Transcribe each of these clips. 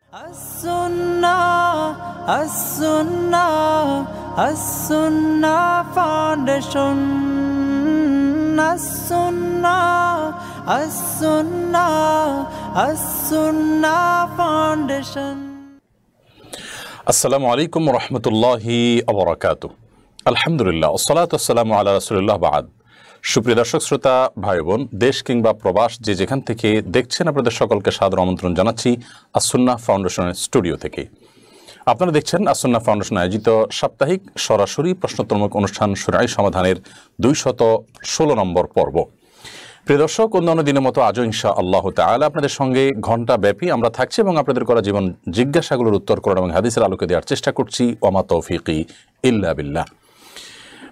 As-Sunnah Foundation. As-Sunnah Foundation. আসসালামু আলাইকুম ওয়া রাহমাতুল্লাহি ওয়া বারাকাতুহু। আলহামদুলিল্লাহ ওয়াসসালাতু ওয়াসসালামু আলা রাসূলিল্লাহ বা'দ। সুপ্রিয় দর্শক শ্রোতা ভাই বোন, দেশ কিংবা প্রবাস যে যেখান থেকে দেখছেন, আপনাদের সকলকে সাদর আমন্ত্রণ জানাচ্ছি আস-সুন্নাহ ফাউন্ডেশনের স্টুডিও থেকে। আপনারা দেখছেন আস-সুন্নাহ ফাউন্ডেশন আয়োজিত সাপ্তাহিক সরাসরি প্রশ্নোত্তরমূলক অনুষ্ঠান শুনানি সমাধানের ২১৬ নম্বর পর্ব। প্রিয় দর্শক, অন্যান্য দিনের মতো আজও ইনশাআল্লাহ তাআলা আপনাদের সঙ্গে ঘণ্টা ব্যাপী আমরা থাকছি এবং আপনাদের করা জীবন জিজ্ঞাসাগুলোর উত্তর করার এবং হাদিসের আলোকে দেওয়ার চেষ্টা করছি। ওমা তৌফিকি ইল্লা বিল্লাহ।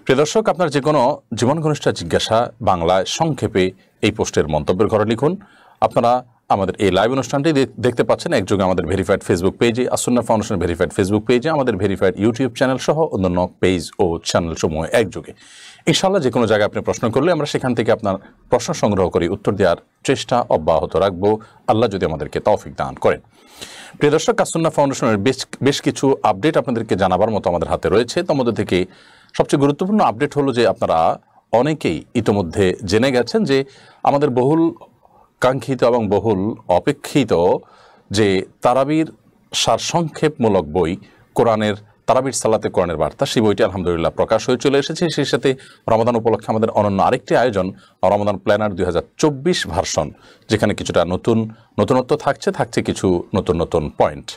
প্রিয় দর্শক, আপনার যে কোনো জীবন ঘনিষ্ঠ জিজ্ঞাসা বাংলায় সংক্ষেপে এই পোস্টের মন্তব্যের ঘরে লিখুন। আপনারা আমাদের এই লাইভ অনুষ্ঠানটি দেখতে পাচ্ছেন একযোগে আমাদের ভেরিফাইড ফেসবুক পেজে, আস-সুন্নাহ ফাউন্ডেশনের ভেরিফাইড ফেসবুক পেজে, আমাদের ভেরিফাইড ইউটিউব চ্যানেল সহ অন্যান্য পেজ ও চ্যানেল সমূহ একযোগে। ইনশাআল্লাহ যে কোনো জায়গায় আপনি প্রশ্ন করলে আমরা সেখান থেকে আপনার প্রশ্ন সংগ্রহ করে উত্তর দেওয়ার চেষ্টা অব্যাহত রাখবো, আল্লাহ যদি আমাদেরকে তৌফিক দান করেন। প্রিয় দর্শক, আস-সুন্নাহ ফাউন্ডেশনের বেশ কিছু আপডেট আপনাদেরকে জানাবার মতো আমাদের হাতে রয়েছে। তার মধ্যে থেকে সবচেয়ে গুরুত্বপূর্ণ আপডেট হলো যে আপনারা অনেকেই ইতোমধ্যে জেনে গেছেন যে আমাদের বহুল কাঙ্ক্ষিত এবং বহুল অপেক্ষিত যে তারাবির সারসংক্ষেপমূলক বই কোরআনের তারাবির সালাতে কোরআনের বার্তা, সেই বইটি আলহামদুলিল্লাহ প্রকাশ হয়ে চলে এসেছে। সেই সাথে রমাদান উপলক্ষে আমাদের অনন্য আরেকটি আয়োজন রমাদান প্ল্যানার 2024 ভার্সন, যেখানে কিছুটা নতুনত্ব থাকছে কিছু নতুন পয়েন্ট।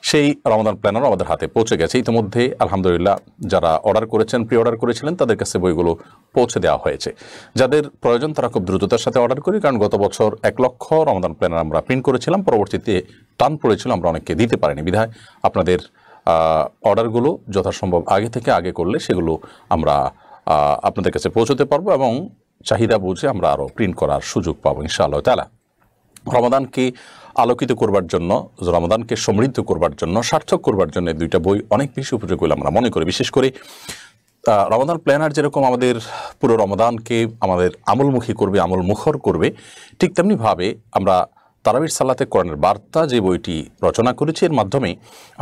সেই রমাদান প্ল্যানারও আমাদের হাতে পৌঁছে গেছে ইতিমধ্যে আলহামদুলিল্লাহ। যারা অর্ডার করেছেন, প্রি অর্ডার করেছিলেন, তাদের কাছে বইগুলো পৌঁছে দেওয়া হয়েছে। যাদের প্রয়োজন তারা খুব দ্রুততার সাথে অর্ডার করি, কারণ গত বছর 1 লক্ষ রমাদান প্ল্যানার আমরা প্রিন্ট করেছিলাম, পরবর্তীতে টান পড়েছিল, আমরা অনেককে দিতে পারিনি। বিধায় আপনাদের অর্ডারগুলো যথাসম্ভব আগে করলে সেগুলো আমরা আপনাদের কাছে পৌঁছতে পারবো এবং চাহিদা বুঝে আমরা আরও প্রিন্ট করার সুযোগ পাবো ইনশাআল্লাহ তাআলা। রমাদানকে আলোকিত করবার জন্য, রমাদানকে সমৃদ্ধ করবার জন্য, সার্থক করবার জন্য দুইটা বই অনেক বেশি উপযোগী বলে আমরা মনে করি। বিশেষ করে রমাদান প্ল্যানার যেরকম আমাদের পুরো রমাদানকে আমাদের আমলমুখী করবে, আমল মুখর করবে, ঠিক তেমনিভাবে আমরা তারাবির সালাতে কোরআনের বার্তা যে বইটি রচনা করেছি, এর মাধ্যমে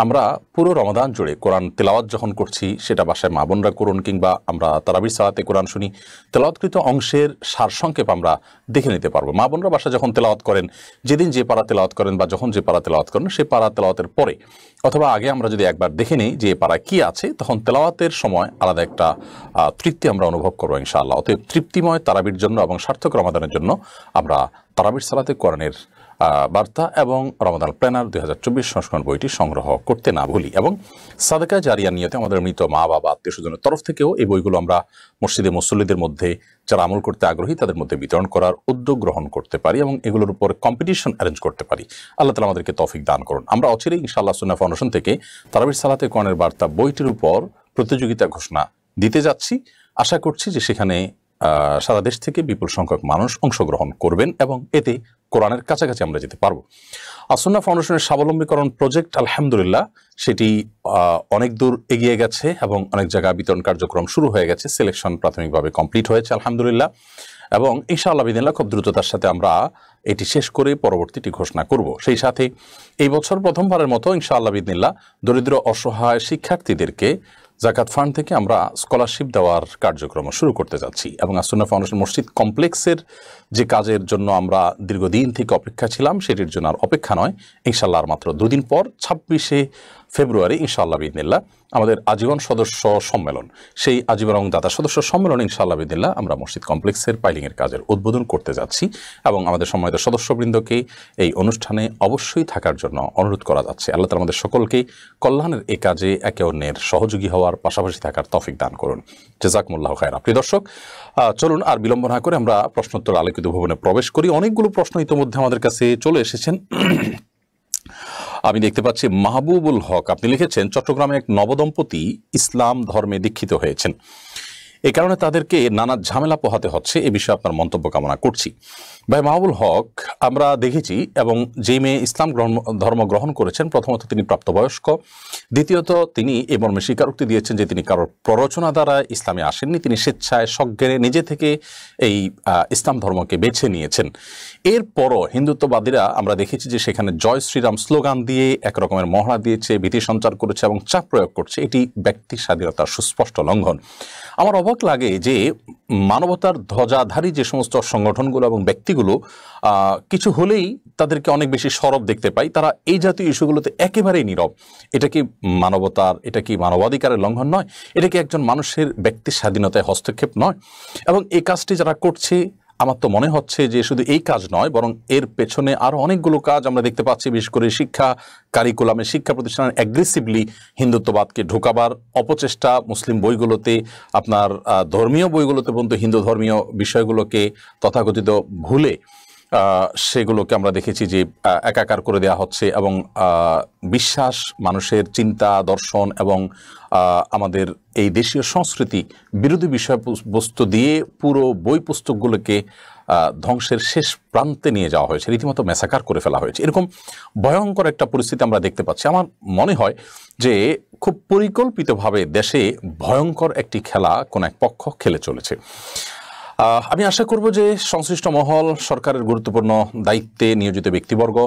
আমরা পুরো রমাদান জুড়ে কোরআন তেলাওয়াত যখন করছি, সেটা বাসায় মা বোনরা করুন কিংবা আমরা তারাবির সালাতে কোরআন শুনি, তেলাওয়াতকৃত অংশের সারসংক্ষেপ আমরা দেখে নিতে পারবো। মা বোনরা বাসায় যখন তেলাওয়াত করেন, যেদিন যে পারা তেলাওয়াত করেন বা যখন যে পারা তেলাওয়াত করেন, সেই পারা তেলাওয়াতের পরে অথবা আগে আমরা যদি একবার দেখে নিই যে পারা কি আছে, তখন তেলাওয়াতের সময় আলাদা একটা তৃপ্তি আমরা অনুভব করবো ইনশাআল্লাহ। অতএব তৃপ্তিময় তারাবির জন্য এবং সার্থক রমাদানের জন্য আমরা তারাবির সালাতে কোরআনের বার্তা এবং রমাদান প্ল্যানার 2024 সংস্করণ বইটি সংগ্রহ করতে না ভুলি। এবং সাদাকা জারিয়া নিয়তে আমাদের মৃত মা বাবা আত্মীয় স্বজনের তরফ থেকেও এই বইগুলো আমরা মসজিদে মুসল্লিদের মধ্যে যারা আমল করতে আগ্রহী তাদের মধ্যে বিতরণ করার উদ্যোগ গ্রহণ করতে পারি এবং এগুলোর উপর কম্পিটিশন অ্যারেঞ্জ করতে পারি। আল্লাহ তাআলা আমাদেরকে তৌফিক দান করুন। আমরা অচিরেই ইনশাআল্লাহ সুন্নাহ ফাউন্ডেশন থেকে তারাবির সালাতে কোরআনের বার্তা বইটির উপর প্রতিযোগিতা ঘোষণা দিতে যাচ্ছি। আশা করছি যে সেখানে সারা দেশ থেকে বিপুল সংখ্যক মানুষ অংশগ্রহণ করবেন এবং এতে কোরআনের কাছাকাছি আমরা যেতে পারবো। আস-সুন্নাহ ফাউন্ডেশনের স্বাবলম্বীকরণ প্রজেক্ট আলহামদুলিল্লাহ সেটি অনেক দূর এগিয়ে গেছে এবং অনেক জায়গায় বিতরণ কার্যক্রম শুরু হয়ে গেছে। সিলেকশন প্রাথমিকভাবে কমপ্লিট হয়েছে আলহামদুলিল্লাহ এবং ইনশাআল্লাহ বিদিনিল্লাহ খুব দ্রুততার সাথে আমরা এটি শেষ করে পরবর্তীটি ঘোষণা করব। সেই সাথে এই বছর প্রথমবারের মতো ইনশাআল্লাহ বিদিনিল্লাহ দরিদ্র অসহায় শিক্ষার্থীদেরকে জাকাত ফান্ড থেকে আমরা স্কলারশিপ দেওয়ার কার্যক্রম শুরু করতে যাচ্ছি এবং আস-সুন্নাহ ফাউন্ডেশন মসজিদ কমপ্লেক্সের যে কাজের জন্য আমরা দীর্ঘদিন থেকে অপেক্ষা ছিলাম, সেটির জন্য আর অপেক্ষা নয়, ইনশাআল্লাহ আর মাত্র 2 দিন পর 26শে ফেব্রুয়ারি ইনশাআল্লাহ বিদিনিল্লাহ আমাদের আজীবন সদস্য সম্মেলন, সেই আজীবন এবং দাতা সদস্য সম্মেলন ইনশাআল্লাহ বিদিনিল্লাহ আমরা মসজিদ কমপ্লেক্সের পাইলিংয়ের কাজের উদ্বোধন করতে যাচ্ছি এবং আমাদের সম্মানিত সদস্যবৃন্দকে এই অনুষ্ঠানে অবশ্যই থাকার জন্য অনুরোধ করা যাচ্ছে। আল্লাহ তাআলা আমাদের সকলকে কল্যাণের এই কাজে একে অন্যের সহযোগী হওয়ার পাশাপাশি থাকার তৌফিক দান করুন। জাযাকুমুল্লাহু খায়রা। প্রিয় দর্শক, চলুন আর বিলম্ব না করে আমরা প্রশ্নোত্তর আলোকিত ভবনে প্রবেশ করি। অনেকগুলো প্রশ্ন ইতিমধ্যে আমাদের কাছে চলে এসেছেন। আমি দেখতে পাচ্ছি মাহবুবুল হক আপনি লিখেছেন, চট্টগ্রামে এক নবদম্পতি ইসলাম ধর্মে দীক্ষিত হয়েছেন। এ কারণে তাদেরকে নানা ঝামেলা পোহাতে হচ্ছে, এ বিষয়ে আপনার মন্তব্য কামনা করছি। ভাই মাহবুল হক, আমরা দেখেছি এবং যে মেয়ে ইসলাম ধর্ম গ্রহণ করেছেন, প্রথমত তিনি প্রাপ্তবয়স্ক, দ্বিতীয়ত তিনি এ মর্মে স্বীকারোক্তি দিয়েছেন যে তিনি কারোর প্ররোচনা দ্বারা ইসলামে আসেননি, তিনি স্বেচ্ছায় সজ্ঞানে নিজে থেকে এই ইসলাম ধর্মকে বেছে নিয়েছেন। এরপরও হিন্দুত্ববাদীরা আমরা দেখেছি যে সেখানে জয় শ্রীরাম স্লোগান দিয়ে এক রকমের মহড়া দিয়েছে, ভীতি সঞ্চার করেছে এবং চাপ প্রয়োগ করছে। এটি ব্যক্তি স্বাধীনতার সুস্পষ্ট লঙ্ঘন। আমার অবাক লাগে যে মানবতার ধ্বজাধারী যে সমস্ত সংগঠনগুলো এবং ব্যক্তিগুলো কিছু হলেই তাদেরকে অনেক বেশি সরব দেখতে পাই, তারা এই জাতীয় ইস্যুগুলোতে একেবারেই নীরব। এটা কি মানবতার, এটা কি মানবাধিকারের লঙ্ঘন নয়? এটা কি একজন মানুষের ব্যক্তি স্বাধীনতায় হস্তক্ষেপ নয়? এবং এই কাজটি যারা করছে, আমার তো মনে হচ্ছে যে শুধু এই কাজ নয়, বরং এর পেছনে আরও অনেকগুলো কাজ আমরা দেখতে পাচ্ছি। বিশেষ করে শিক্ষা কারিকুলামে, শিক্ষা প্রতিষ্ঠানে অ্যাগ্রেসিভলি হিন্দুত্ববাদকে ঢোকাবার অপচেষ্টা, মুসলিম বইগুলোতে, আপনার ধর্মীয় বইগুলোতে পর্যন্ত হিন্দু ধর্মীয় বিষয়গুলোকে তথাকথিত ভুলে সেগুলোকে আমরা দেখেছি যে একাকার করে দেওয়া হচ্ছে এবং বিশ্বাস, মানুষের চিন্তা, দর্শন এবং আমাদের এই দেশীয় সংস্কৃতি বিরোধী বিষয়বস্তু দিয়ে পুরো বই পুস্তকগুলোকে ধ্বংসের শেষ প্রান্তে নিয়ে যাওয়া হয়েছে, রীতিমতো ম্যাসাকার করে ফেলা হয়েছে। এরকম ভয়ঙ্কর একটা পরিস্থিতি আমরা দেখতে পাচ্ছি। আমার মনে হয় যে খুব পরিকল্পিতভাবে দেশে ভয়ঙ্কর একটি খেলা কোন এক পক্ষ খেলে চলেছে। আমি আশা করব যে সংশ্লিষ্ট মহল, সরকারের গুরুত্বপূর্ণ দায়িত্বে নিয়োজিত ব্যক্তিবর্গ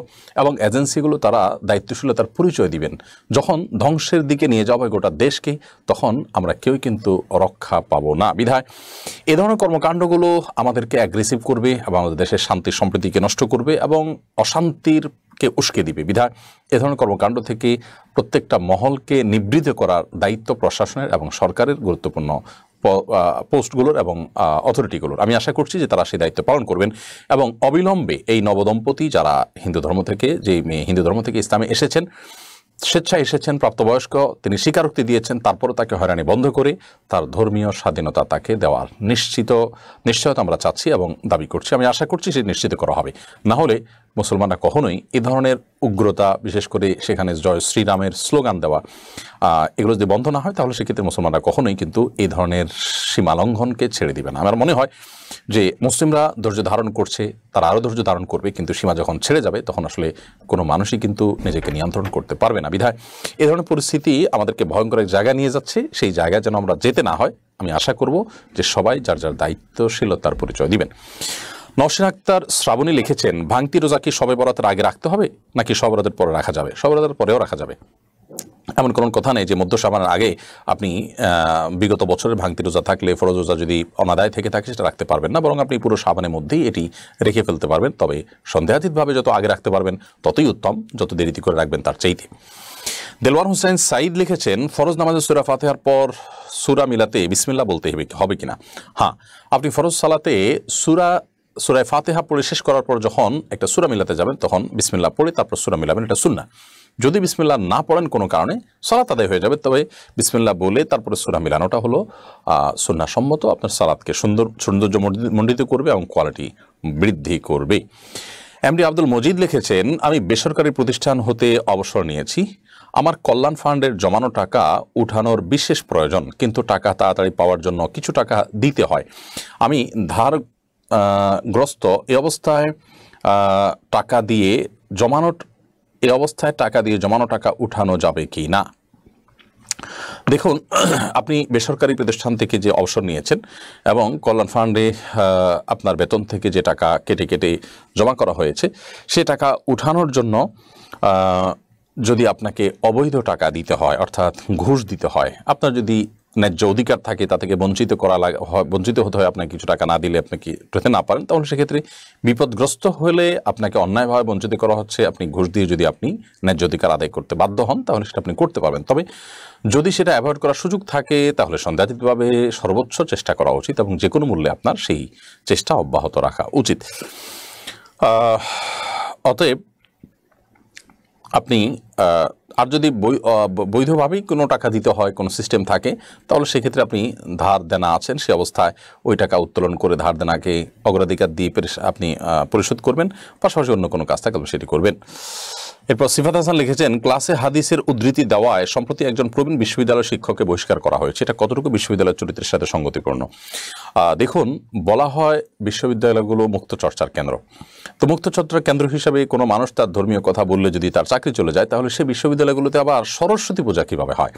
এবং এজেন্সিগুলো তারা দায়িত্বশীলতার পরিচয় দিবেন। যখন ধ্বংসের দিকে নিয়ে যাওয়া হয় গোটা দেশকে, তখন আমরা কেউই কিন্তু রক্ষা পাবো না। বিধায় এ ধরনের কর্মকাণ্ডগুলো আমাদেরকে অ্যাগ্রেসিভ করবে এবং আমাদের দেশের শান্তি সম্প্রীতিকে নষ্ট করবে এবং অশান্তিরকে উস্কে দিবে। বিধায় এ ধরনের কর্মকাণ্ড থেকে প্রত্যেকটা মহলকে নিবৃত করার দায়িত্ব প্রশাসনের এবং সরকারের গুরুত্বপূর্ণ পোস্টগুলোর এবং অথরিটিগুলোর। আমি আশা করছি যে তারা সেই দায়িত্ব পালন করবেন এবং অবিলম্বে এই নবদম্পতি যারা হিন্দু ধর্ম থেকে ইসলামে এসেছেন, স্বেচ্ছায় এসেছেন, প্রাপ্তবয়স্ক, তিনি স্বীকারোক্তি দিয়েছেন, তারপরে তাকে হয়রানি বন্ধ করে তার ধর্মীয় স্বাধীনতা তাকে দেওয়ার নিশ্চয়তা আমরা চাচ্ছি এবং দাবি করছি। আমি আশা করছি সে নিশ্চিত করা হবে। না হলে মুসলমানরা কখনোই এই ধরনের উগ্রতা, বিশেষ করে সেখানে জয় শ্রীরামের স্লোগান দেওয়া, এগুলো যদি বন্ধ না হয়, তাহলে সেক্ষেত্রে মুসলমানরা কখনোই কিন্তু এই ধরনের সীমালঙ্ঘনকে ছেড়ে দিবে না। আমার মনে হয় যে মুসলিমরা ধৈর্য ধারণ করছে, তারা আরও ধৈর্য ধারণ করবে, কিন্তু সীমা যখন ছেড়ে যাবে তখন আসলে কোনো মানুষই কিন্তু নিজেকে নিয়ন্ত্রণ করতে পারবে না। বিধায় এই ধরনের পরিস্থিতি আমাদেরকে ভয়ঙ্কর এক জায়গায় নিয়ে যাচ্ছে। সেই জায়গায় যেন আমরা যেতে না হয়, আমি আশা করব যে সবাই যার যার দায়িত্বশীলতার পরিচয় দিবেন। নওশিন আক্তার শ্রাবণী লিখেছেন, ভাঙতি রোজা কি শবে বরাতের আগে রাখতে হবে নাকি শবে বরাতের পরে রাখা যাবে? শবে বরাতের পরেও রাখা যাবে, এমন কোনো কথা নেই যে মধ্য শাবানের আগে আপনি বিগত বছরের ভাঙতি রোজা থাকলে, ফরজ রোজা যদি অনাদায় থেকে থাকে, সেটা রাখতে পারবেন না, বরং আপনি পুরো শাবানের মধ্যেই এটি রেখে ফেলতে পারবেন। তবে সন্দেহাতীতভাবে যত আগে রাখতে পারবেন ততই উত্তম, যত দেরিতে করে রাখবেন তার চাইতে। দেলওয়ার হোসেন সাইদ লিখেছেন, ফরজ নামাজে সূরা ফাতিহার পর সূরা মিলাতে বিসমিল্লাহ বলতে হবে কিনা? হ্যাঁ, আপনি ফরজ সালাতে সূরা ফাতিহা পড়ে শেষ করার পর যখন একটা সূরা মিলাতে যাবেন, তখন বিসমিল্লাহ পড়ে তারপর সূরা মিলাবেন, এটা সুন্নাহ। যদি বিসমিল্লাহ না পড়েন কোনো কারণে, সালাত আদায় হয়ে যাবে, তবে বিসমিল্লাহ বলে তারপরে সূরা মিলানোটা হলো সুন্নাহ সম্মত। আপনার সালাতকে সৌন্দর্য মণ্ডিত করবে এবং কোয়ালিটি বৃদ্ধি করবে। এমডি আব্দুল মজিদ লিখেছেন, আমি বেসরকারি প্রতিষ্ঠান হতে অবসর নিয়েছি। আমার কল্যাণ ফান্ডের জমানো টাকা উঠানোর বিশেষ প্রয়োজন, কিন্তু টাকা তাড়াতাড়ি পাওয়ার জন্য কিছু টাকা দিতে হয়। আমি ধারগ্রস্ত। এই অবস্থায় টাকা দিয়ে জমানো টাকা উঠানো যাবে কি না? দেখুন, আপনি বেসরকারি প্রতিষ্ঠান থেকে যে অবসর নিয়েছেন এবং কল্যাণ ফান্ডে আপনার বেতন থেকে যে টাকা কেটে কেটে জমা করা হয়েছে, সে টাকা উঠানোর জন্য যদি আপনাকে অবৈধ টাকা দিতে হয়, অর্থাৎ ঘুষ দিতে হয়, আপনার যদি ন্যায্য অধিকার থাকে তা থেকে বঞ্চিত হতে হয়, আপনাকে কিছু টাকা না দিলে আপনি কি পেতে না পারেন, তাহলে সেক্ষেত্রে বিপদগ্রস্ত হলে আপনাকে অন্যায়ভাবে বঞ্চিত করা হচ্ছে, আপনি ঘুষ দিয়ে যদি আপনি ন্যায্য অধিকার আদায় করতে বাধ্য হন, তাহলে সেটা আপনি করতে পারবেন। তবে যদি সেটা অ্যাভয়েড করার সুযোগ থাকে, তাহলে সন্দেহাতীতভাবে সর্বোচ্চ চেষ্টা করা উচিত এবং যে কোনো মূল্যে আপনার সেই চেষ্টা অব্যাহত রাখা উচিত। অতএব আপনি আর যদি বৈধভাবেই কোনো টাকা দিতে হয়, কোনো সিস্টেম থাকে, তাহলে সেক্ষেত্রে আপনি ধার দেনা আছেন সে অবস্থায় ওই টাকা উত্তোলন করে ধার দেনাকে অগ্রাধিকার দিয়ে আপনি পরিশোধ করবেন, পাশাপাশি অন্য কোনো কাজ থাকলে সেটি করবেন। এরপর সিফাত হাসান লিখেছেন, ক্লাসে হাদিসের উদ্ধৃতি দেওয়ায় সম্প্রতি একজন প্রবীণ বিশ্ববিদ্যালয়ের শিক্ষককে বহিষ্কার করা হয়েছে, এটা কতটুকু বিশ্ববিদ্যালয়ের চরিত্রের সাথে সঙ্গতিপূর্ণ? দেখুন, বলা হয় বিশ্ববিদ্যালয়গুলো মুক্ত চর্চার কেন্দ্র। তো মুক্ত চর্চার কেন্দ্র হিসাবে কোনো মানুষ তার ধর্মীয় কথা বললে যদি তার চাকরি চলে যায়, তাহলে সে বিশ্ববিদ্যালয়গুলোতে আবার সরস্বতী পূজা কীভাবে হয়?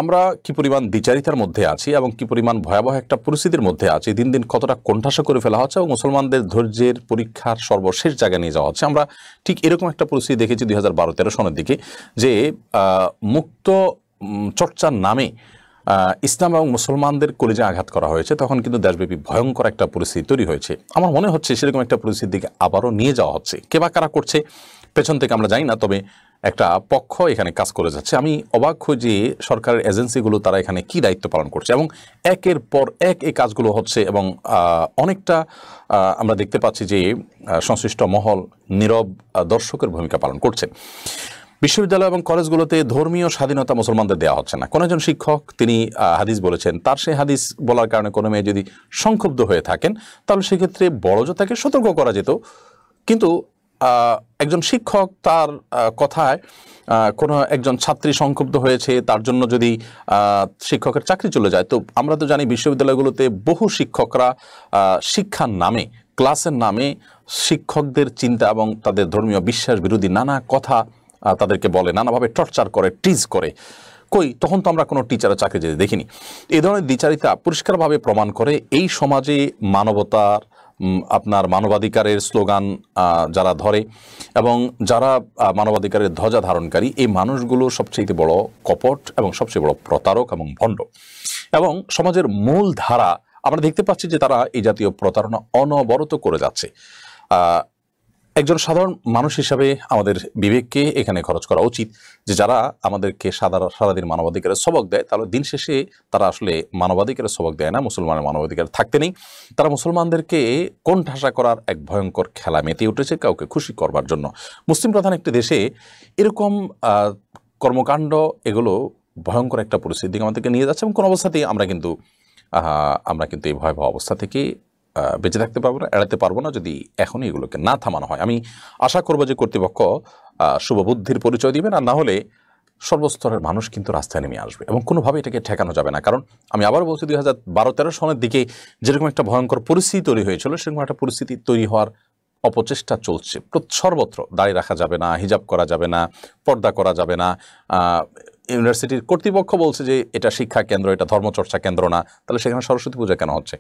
আমরা কি পরিমাণ দ্বিচারিতার মধ্যে আছি এবং কি পরিমাণ ভয়াবহ একটা পরিস্থিতির মধ্যে আছি, দিন দিন কতটা কোণঠাসা করে ফেলা হচ্ছে এবং মুসলমানদের ধৈর্যের পরীক্ষার সর্বশেষ জায়গায় নিয়ে যাওয়া হচ্ছে। আমরা ঠিক এরকম একটা পরিস্থিতি দেখেছি 2012-13 সনের দিকে, যে মুক্ত চর্চার নামে ইসলাম এবং মুসলমানদের কলিজে আঘাত করা হয়েছে। তখন কিন্তু দেশব্যাপী ভয়ঙ্কর একটা পরিস্থিতি তৈরি হয়েছে। আমার মনে হচ্ছে সেরকম একটা পরিস্থিতির দিকে আবারও নিয়ে যাওয়া হচ্ছে। কে বা কারা করছে পেছন থেকে আমরা জানি না, তবে একটা পক্ষ এখানে কাজ করে যাচ্ছে। আমি অবাক হই যে সরকারের এজেন্সিগুলো তারা এখানে কি দায়িত্ব পালন করছে এবং একের পর এক এই কাজগুলো হচ্ছে এবং অনেকটা আমরা দেখতে পাচ্ছি যে সংশ্লিষ্ট মহল নীরব দর্শকের ভূমিকা পালন করছে। বিশ্ববিদ্যালয় এবং কলেজগুলোতে ধর্মীয় স্বাধীনতা মুসলমানদের দেওয়া হচ্ছে না। কোনো একজন শিক্ষক তিনি হাদিস বলেছেন, তার সেই হাদিস বলার কারণে কোনো মেয়ে যদি সংক্ষুব্ধ হয়ে থাকেন, তাহলে সেক্ষেত্রে বড়জো তাকে সতর্ক করা যেত। কিন্তু একজন শিক্ষক তার কথায় কোনো একজন ছাত্রী সংক্ষুব্ধ হয়েছে, তার জন্য যদি শিক্ষকের চাকরি চলে যায়, তো আমরা তো জানি বিশ্ববিদ্যালয়গুলোতে বহু শিক্ষকরা শিক্ষার নামে, ক্লাসের নামে শিক্ষকদের চিন্তা এবং তাদের ধর্মীয় বিশ্বাস বিরোধী নানা কথা তাদেরকে বলে, নানাভাবে টর্চার করে, টিজ করে। তখন তো আমরা কোনো টিচারের চাকরি যেতে দেখিনি। এই ধরনের দ্বিচারিতা পরিষ্কারভাবে প্রমাণ করে এই সমাজে মানবতার, আপনার মানবাধিকারের স্লোগান যারা ধরে এবং যারা মানবাধিকারের ধ্বজা ধারণকারী, এই মানুষগুলো সবচেয়ে বড় কপট এবং সবচেয়ে বড় প্রতারক এবং ভণ্ড। এবং সমাজের মূল ধারা আমরা দেখতে পাচ্ছি যে তারা এই জাতীয় প্রতারণা অনবরত করে যাচ্ছে। একজন সাধারণ মানুষ হিসাবে আমাদের বিবেককে এখানে খরচ করা উচিত যে যারা আমাদেরকে সারাদিন মানবাধিকারের সবক দেয়, তাহলে দিন শেষে তারা আসলে মানবাধিকারের সবক দেয় না, মুসলমানের মানবাধিকার থাকতে নেই। তারা মুসলমানদেরকে কোণঠাসা করার এক ভয়ঙ্কর খেলা মেতে উঠেছে কাউকে খুশি করবার জন্য। মুসলিম প্রধান একটি দেশে এরকম কর্মকাণ্ড, এগুলো ভয়ঙ্কর একটা পরিস্থিতির দিকে আমাদেরকে নিয়ে যাচ্ছে এবং কোনো অবস্থাতেই আমরা কিন্তু এই ভয়াবহ অবস্থা থেকে বেঁচে থাকতে পারবো না, এড়াতে পারবো না যদি এখনই এগুলোকে না থামানো হয়। আমি আশা করবো যে কর্তৃপক্ষ শুভবুদ্ধির পরিচয় দিবেন, আর না হলে সর্বস্তরের মানুষ কিন্তু রাস্তায় নেমে আসবে এবং কোনোভাবে এটাকে ঠেকানো যাবে না। কারণ আমি আবার বলছি 2012-13 সনের দিকে যেরকম একটা ভয়ঙ্কর পরিস্থিতি তৈরি হয়েছিল, সেরকম একটা পরিস্থিতি তৈরি হওয়ার অপচেষ্টা চলছে সর্বত্র। দাঁড়িয়ে রাখা যাবে না, হিজাব করা যাবে না, পর্দা করা যাবে না। ইউনিভার্সিটির কর্তৃপক্ষ বলছে যে এটা শিক্ষা কেন্দ্র, এটা ধর্মচর্চা কেন্দ্র না, তাহলে সেখানে সরস্বতী পূজা কেন হচ্ছে?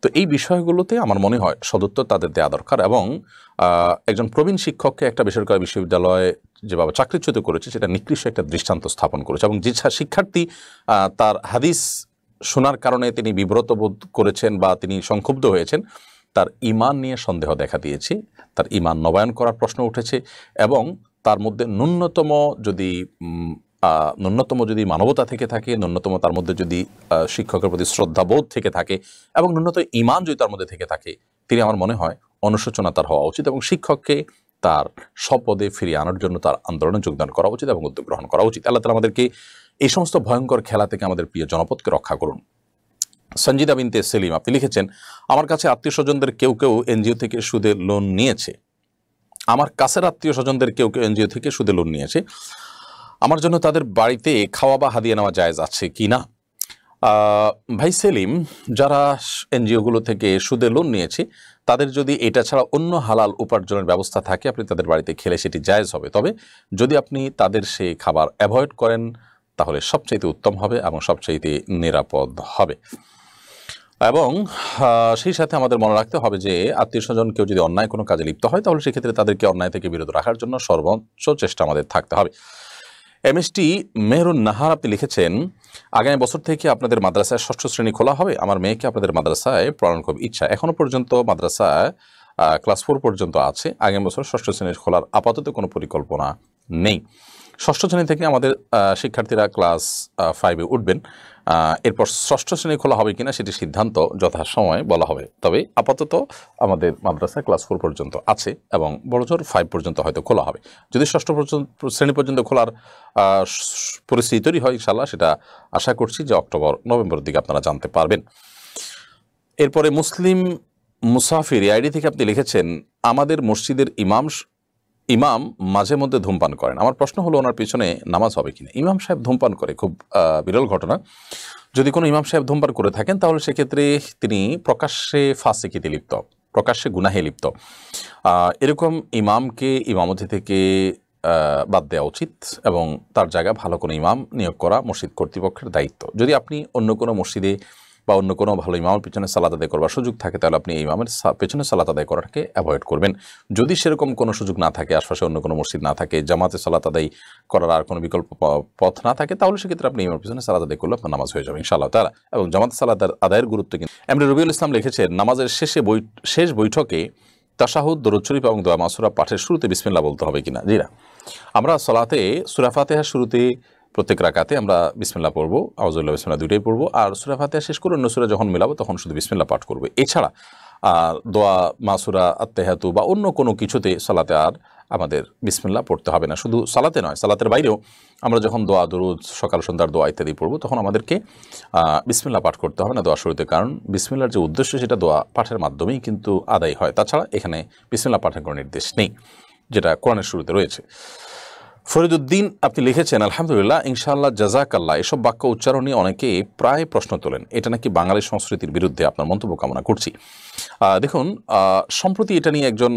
তো এই বিষয়গুলোতে আমার মনে হয় সদুত্তর তাদের দেওয়া দরকার এবং একজন প্রবীণ শিক্ষককে একটা বেসরকারি বিশ্ববিদ্যালয়ে যেভাবে চাকরিচ্যুত করেছে, সেটা নিকৃষ্ট একটা দৃষ্টান্ত স্থাপন করেছে। এবং যে শিক্ষার্থী তার হাদিস শোনার কারণে তিনি বিব্রত বোধ করেছেন বা তিনি সংক্ষুব্ধ হয়েছেন, তার ঈমান নিয়ে সন্দেহ দেখা দিয়েছে, তার ঈমান নবায়ন করার প্রশ্ন উঠেছে এবং তার মধ্যে ন্যূনতম যদি মানবতা থেকে থাকে, ন্যূনতম তার মধ্যে যদি শিক্ষকের প্রতি শ্রদ্ধাবোধ থেকে থাকে এবং ন্যূনতম ঈমান যদি তার মধ্যে থেকে থাকে, তিনি আমার মনে হয় অনুশোচনা তার হওয়া উচিত এবং শিক্ষককে তার স্বপদে ফিরিয়ে আনার জন্য তার আন্দোলনে যোগদান করা উচিত এবং উদ্যোগ গ্রহণ করা উচিত। আল্লাহ তাআলা আমাদেরকে এই সমস্ত ভয়ঙ্কর খেলা থেকে আমাদের প্রিয় জনপদকে রক্ষা করুন। সঞ্জিদা বিনতে সেলিম আপনি লিখেছেন, আমার কাছে আত্মীয় স্বজনদের কেউ কেউ এনজিও থেকে সুদে লোন নিয়েছে। আমার কাছের আত্মীয় স্বজনদের কেউ কেউ এনজিও থেকে সুদে লোন নিয়েছে। আমার জন্য তাদের বাড়িতে খাওয়া বা হাদিয়া নেওয়া জায়েজ আছে কি না? ভাই সেলিম, যারা এনজিওগুলো থেকে সুদে লোন নিয়েছে, তাদের যদি এটা ছাড়া অন্য হালাল উপার্জনের ব্যবস্থা থাকে, আপনি তাদের বাড়িতে খেলে সেটি জায়েজ হবে। তবে যদি আপনি তাদের সেই খাবার অ্যাভয়েড করেন, তাহলে সবচাইতে উত্তম হবে এবং সবচাইতে নিরাপদ হবে। এবং সেই সাথে আমাদের মনে রাখতে হবে যে আত্মীয় স্বজন কেউ যদি অন্যায় কোনো কাজে লিপ্ত হয়, তাহলে সেক্ষেত্রে তাদেরকে অন্যায় থেকে বিরত রাখার জন্য সর্বোচ্চ চেষ্টা আমাদের থাকতে হবে। এমএসটি মেহরুন নাহার আপনি লিখেছেন, আগামী বছর থেকে আপনাদের মাদ্রাসায় 6ষ্ঠ শ্রেণী খোলা হবে। আমার মেয়েকে আপনাদের মাদ্রাসায় পড়ানোর খুব ইচ্ছা। এখনও পর্যন্ত মাদ্রাসায় ক্লাস 4 পর্যন্ত আছে। আগামী বছর 6ষ্ঠ শ্রেণী খোলার আপাতত কোনো পরিকল্পনা নেই। 6ষ্ঠ শ্রেণী থেকে আমাদের শিক্ষার্থীরা ক্লাস 5-এ উঠবেন। এরপর ষষ্ঠ শ্রেণী খোলা হবে কিনা সেটি সিদ্ধান্ত যথাসময়ে বলা হবে। তবে আপাতত আমাদের মাদ্রাসা ক্লাস 4 পর্যন্ত আছে এবং বড়জোর 5 পর্যন্ত হয়তো খোলা হবে। যদি ষষ্ঠ শ্রেণী পর্যন্ত খোলার পরিস্থিতি তৈরি হয় ইনশাআল্লাহ, সেটা আশা করছি যে অক্টোবর নভেম্বরের দিকে আপনারা জানতে পারবেন। এরপরে মুসলিম মুসাফির আইডি থেকে আপনি লিখেছেন, আমাদের মসজিদের ইমাম মাঝে মধ্যে ধূমপান করেন। আমার প্রশ্ন হলো ওনার পিছনে নামাজ হবে কিনা। ইমাম সাহেব ধূমপান করে, খুব বিরল ঘটনা। যদি কোনো ইমাম সাহেব ধূমপান করে থাকেন তাহলে সেক্ষেত্রে তিনি প্রকাশ্যে ফাসিকিতে লিপ্ত, প্রকাশ্যে গুনাহে লিপ্ত। এরকম ইমামকে ইমামতি থেকে বাদ দেওয়া উচিত এবং তার জায়গায় ভালো কোনো ইমাম নিয়োগ করা মসজিদ কর্তৃপক্ষের দায়িত্ব। যদি আপনি অন্য কোনো মসজিদে বা অন্য কোনো ভালো ইমামের পিছনে সালাত আদায় করবার সুযোগ থাকে তাহলে আপনি ইমামের পেছনে সালাত আদায় করাটাকে অ্যাভয়েড করবেন। যদি সেরকম কোনো সুযোগ না থাকে, আশপাশে অন্য কোনো মসজিদ না থাকে, জামাতে সালাত আদায় করার আর কোনো বিকল্প পথ না থাকে, তাহলে সেক্ষেত্রে আপনি ইমামের পিছনে সালাত আদায় করলে আপনার নামাজ হয়ে যাবে ইনশাআল্লাহ তাআলা। এবং জামাতে সালাত আদায়ের গুরুত্ব কিন্তু এমনি রবিউল ইসলাম লিখেছেন, নামাজের শেষ বৈঠকে তাশাহুদ, দরুদ শরীফ এবং দোয়া মাসুরা পাঠের শুরুতে বিসমিল্লাহ বলতে হবে কিনা। জি না, আমরা সালাতে সূরা ফাতিহার শুরুতে প্রত্যেক রাকাতে আমরা বিসমিল্লাহ পড়বো, আউযুবিল্লাহি বিসমিল্লাহ দুইটাই পড়বো, আর সূরা ফাতিহা শেষ করে অন্য সূরা যখন মেলাবো তখন শুধু বিসমিল্লাহ পাঠ করবো। এছাড়া দোয়া মাসুরা আত্তাহিয়াতু বা অন্য কোনো কিছুতে সালাতে আর আমাদের বিসমিল্লাহ পড়তে হবে না। শুধু সালাতে নয়, সালাতের বাইরেও আমরা যখন দোয়া দরুদ সকাল সন্ধ্যার দোয়া ইত্যাদি পড়বো তখন আমাদেরকে বিসমিল্লাহ পাঠ করতে হবে না দোয়া শুরুতে, কারণ বিসমিল্লাহর যে উদ্দেশ্য সেটা দোয়া পাঠের মাধ্যমেই কিন্তু আদায় হয়। তাছাড়া এখানে বিসমিল্লাহ পাঠের কোনো নির্দেশ নেই, যেটা কোরআনের শুরুতে রয়েছে। ফরিদুদ্দিন আপনি লিখেছেন, আলহামদুলিল্লাহ, ইনশাআল্লাহ, জাযাকাল্লাহ। এসব বাক্য উচ্চারণ নিয়ে অনেকে প্রায় প্রশ্ন তোলেন, এটা নাকি বাঙালি সংস্কৃতির বিরুদ্ধে। আপনার মন্তব্য কামনা করছি। দেখুন, সম্প্রতি এটা নিয়ে একজন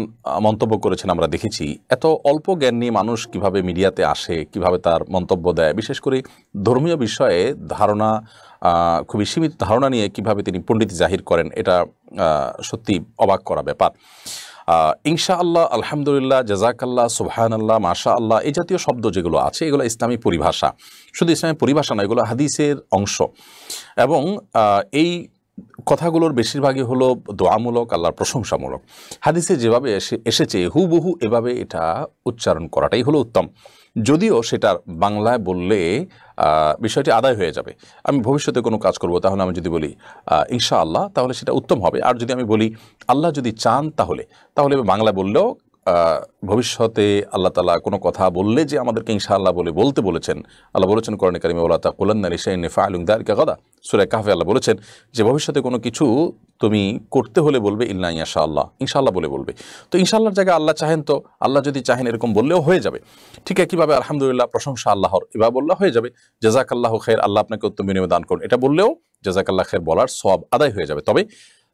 মন্তব্য করেছেন, আমরা দেখেছি এত অল্প জ্ঞান নিয়ে মানুষ কিভাবে মিডিয়াতে আসে, কিভাবে তার মন্তব্য দেয়, বিশেষ করে ধর্মীয় বিষয়ে ধারণা, খুবই সীমিত ধারণা নিয়ে কিভাবে তিনি পণ্ডিতি জাহির করেন, এটা সত্যি অবাক করা ব্যাপার। ইনশাআল্লাহ, আলহামদুলিল্লাহ, জাযাকাল্লাহ, সুবহানাল্লাহ, মাশাআল্লাহ, এই জাতীয় শব্দ যেগুলো আছে এগুলো ইসলামী পরিভাষা। শুধু ইসলামী পরিভাষা নয়, এগুলো হাদিসের অংশ এবং এই কথাগুলোর বেশিরভাগই হলো দোয়ামূলক, আল্লাহর প্রশংসামূলক। হাদিসে যেভাবে এসেছে হুবহু এভাবে এটা উচ্চারণ করাটাই হলো উত্তম। যদিও সেটার বাংলায় বললে বিষয়টি আদায় হয়ে যাবে। আমি ভবিষ্যতে কোনো কাজ করব, তাহলে আমি যদি বলি ইনশাআল্লাহ, তাহলে সেটা উত্তম হবে। আর যদি আমি বলি আল্লাহ যদি চান তাহলে বাংলায় বললেও ভবিষ্যতে আল্লাহ তাআলা কোনো কথা বললে যে আমাদেরকে ইনশাআল্লাহ বলতে বলেছেন। আল্লাহ বলেছেন কোরআনে কারিমে, ওয়ালা তাকুলান্না লিশাইইন ফাআলুন যালিকা গাদা। সূরা কাহফে আল্লাহ বলেছেন যে ভবিষ্যতে কোনো কিছু তুমি করতে হলে বলবে ইল্লা ইনশাআল্লাহ, ইনশাআল্লাহ বলবে। তো ইনশাআল্লাহর জায়গায় আল্লাহ চাহেন, তো আল্লাহ যদি চাহেন এরকম বললেও হয়ে যাবে। ঠিক একইভাবে আলহামদুলিল্লাহ, প্রশংসা আল্লাহর, এভাবে বললে হয়ে যাবে। জাযাকাল্লাহু খাইর, আল্লাহ আপনাকে উত্তম বিনিময় দান করুন, এটা বললেও জাযাকাল্লাহ খাইর বলার সওয়াব আদায় হয়ে যাবে। তবে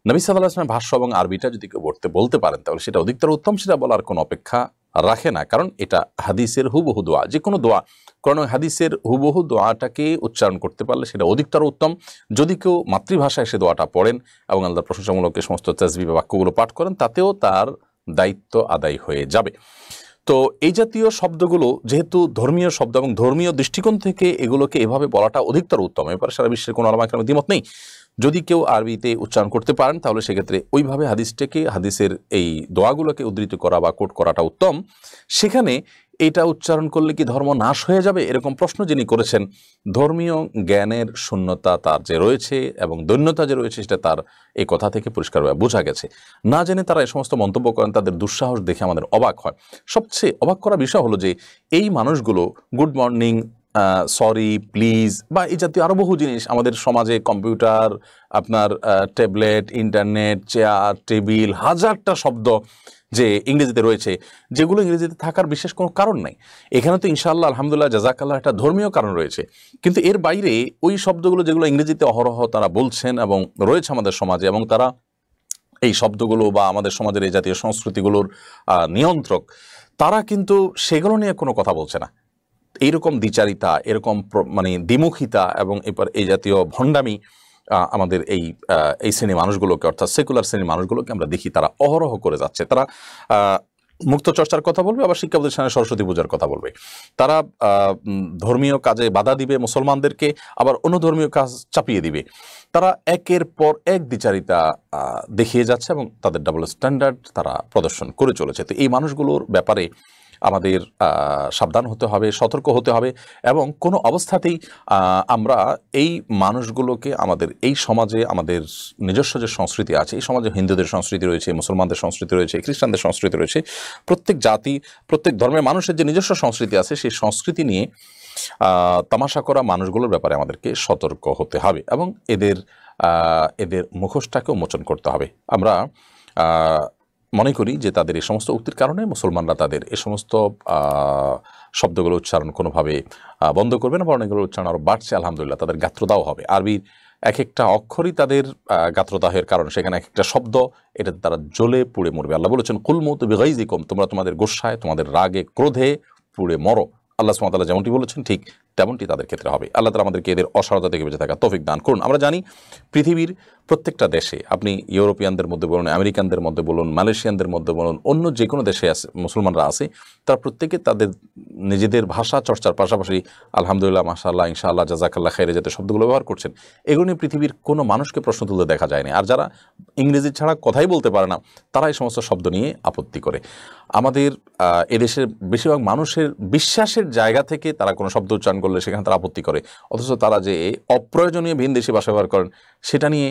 নবী সাল্লাল্লাহু আলাইহি ওয়াসাল্লামের ভাষ্য এবং আরবিটা যদি কেউ বলতে পারেন তাহলে সেটা অধিকতর উত্তম, সেটা বলার কোনো অপেক্ষা রাখে না, কারণ এটা হাদিসের হুবহু দোয়া। যে কোনো দোয়া, কারণ হাদিসের হুবহু দোয়াটাকে উচ্চারণ করতে পারলে সেটা অধিকতর উত্তম। যদি কেউ মাতৃভাষায় সে দোয়াটা পড়েন এবং আল্লাহর প্রশংসামূলক সমস্ত তাসবিহ বা বাক্যগুলো পাঠ করেন, তাতেও তার দায়িত্ব আদায় হয়ে যাবে। তো এই জাতীয় শব্দগুলো যেহেতু ধর্মীয় শব্দ এবং ধর্মীয় দৃষ্টিকোণ থেকে এগুলোকে এভাবে বলাটা অধিকতর উত্তম। এরপরে সারা বিশ্বের কোনো ওলামা কেরামের দ্বিমত নেই। যদি কেউ আরবিতে উচ্চারণ করতে পারেন তাহলে সেক্ষেত্রে ওইভাবে হাদিসের এই দোয়াগুলোকে উদ্ধৃত করা বা কোট করাটা উত্তম। সেখানে এটা উচ্চারণ করলে কি ধর্ম নাশ হয়ে যাবে, এরকম প্রশ্ন যিনি করেছেন, ধর্মীয় জ্ঞানের শূন্যতা তার যে রয়েছে এবং দৈন্যতা যে রয়েছে সেটা তার এই কথা থেকে পরিষ্কারভাবে বোঝা গেছে। না জেনে তারা এই সমস্ত মন্তব্য করেন, তাদের দুঃসাহস দেখে আমাদের অবাক হয়। সবচেয়ে অবাক করা বিষয় হলো যে এই মানুষগুলো গুড মর্নিং, সরি, প্লিজ বা এই জাতীয় আরও বহু জিনিস আমাদের সমাজে, কম্পিউটার, আপনার ট্যাবলেট, ইন্টারনেট, চেয়ার, টেবিল, হাজারটা শব্দ যে ইংরেজিতে রয়েছে, যেগুলো ইংরেজিতে থাকার বিশেষ কোনো কারণ নাই। এখানে তো ইনশাআল্লাহ, আলহামদুলিল্লাহ, জাযাকাল্লাহ, একটা ধর্মীয় কারণ রয়েছে। কিন্তু এর বাইরে ওই শব্দগুলো যেগুলো ইংরেজিতে অহরহ তারা বলছেন এবং রয়েছে আমাদের সমাজে, এবং তারা এই শব্দগুলো বা আমাদের সমাজের এই জাতীয় সংস্কৃতিগুলোর নিয়ন্ত্রক, তারা কিন্তু সেগুলো নিয়ে কোনো কথা বলছে না। এইরকম দ্বিচারিতা, এরকম মানে দ্বিমুখিতা এবং এরপর এই জাতীয় ভণ্ডামি আমাদের এই শ্রেণীর মানুষগুলোকে, অর্থাৎ সেকুলার শ্রেণীর মানুষগুলোকে আমরা দেখি তারা অহরহ করে যাচ্ছে। তারা মুক্ত চর্চার কথা বলবে, আবার শিক্ষা প্রতিষ্ঠানে সরস্বতী পূজার কথা বলবে। তারা ধর্মীয় কাজে বাধা দিবে মুসলমানদেরকে, আবার অন্য ধর্মীয় কাজ চাপিয়ে দিবে। তারা একের পর এক দ্বিচারিতা দেখিয়ে যাচ্ছে এবং তাদের ডাবল স্ট্যান্ডার্ড তারা প্রদর্শন করে চলেছে। তো এই মানুষগুলোর ব্যাপারে আমাদের সাবধান হতে হবে, সতর্ক হতে হবে এবং কোনো অবস্থাতেই আমরা এই মানুষগুলোকে আমাদের এই সমাজে আমাদের নিজস্ব যে সংস্কৃতি আছে, এই সমাজে হিন্দুদের সংস্কৃতি রয়েছে, মুসলমানদের সংস্কৃতি রয়েছে, খ্রিস্টানদের সংস্কৃতি রয়েছে, প্রত্যেক জাতি প্রত্যেক ধর্মের মানুষের যে নিজস্ব সংস্কৃতি আছে সেই সংস্কৃতি নিয়ে তামাশা করা মানুষগুলোর ব্যাপারে আমাদেরকে সতর্ক হতে হবে এবং এদের মুখোশটাকে উন্মোচন করতে হবে। আমরা মনে করি যে তাদের এই সমস্ত উক্তির কারণে মুসলমানরা তাদের এই সমস্ত শব্দগুলো উচ্চারণ কোনোভাবে বন্ধ করবে না, বরং এগুলো উচ্চারণ আরও বাড়ছে। আলহামদুলিল্লাহ, তাদের গাত্রদাহ হবে। আরবির এক একটা অক্ষরই তাদের গাত্রদাহের কারণ, সেখানে এক একটা শব্দ এটাতে তারা জ্বলে পুড়ে মরবে। আল্লাহ বলেছেন, কুল মউতু বিগাইজিকুম, তোমরা তোমাদের গোসায়, তোমাদের রাগে ক্রোধে পুড়ে মরো। আল্লাহ সুবহানাহু ওয়া তাআলা যেমনটি বলেছেন ঠিক তেমনটি তাদের ক্ষেত্রে হবে। আল্লাহ তাআলা আমাদেরকে এদের অসারতা থেকে বেঁচে থাকা তৌফিক দান করুন। আমরা জানি পৃথিবীর প্রত্যেকটা দেশে, আপনি ইউরোপিয়ানদের মধ্যে বলুন, আমেরিকানদের মধ্যে বলুন, মালয়েশিয়ানদের মধ্যে বলুন, অন্য যে কোনো দেশে আছে মুসলমানরা আছে, তারা প্রত্যেকে তাদের নিজেদের ভাষা চর্চার পাশাপাশি আলহামদুলিল্লাহ, মাশাআল্লাহ, ইনশাআল্লাহ, জাযাকাল্লাহ খাইরে জাতীয় শব্দগুলো ব্যবহার করছেন। এগুলো নিয়ে পৃথিবীর কোনো মানুষকে প্রশ্ন তুলতে দেখা যায়নি। আর যারা ইংরেজি ছাড়া কথাই বলতে পারে না, তারা এই সমস্ত শব্দ নিয়ে আপত্তি করে। আমাদের এদেশের বেশিরভাগ মানুষের বিশ্বাসের জায়গা থেকে তারা কোনো শব্দ উচ্চারণ করলে সেখানে তারা আপত্তি করে, অথচ তারা যে অপ্রয়োজনীয় ভিনদেশি ভাষা ব্যবহার করেন সেটা নিয়ে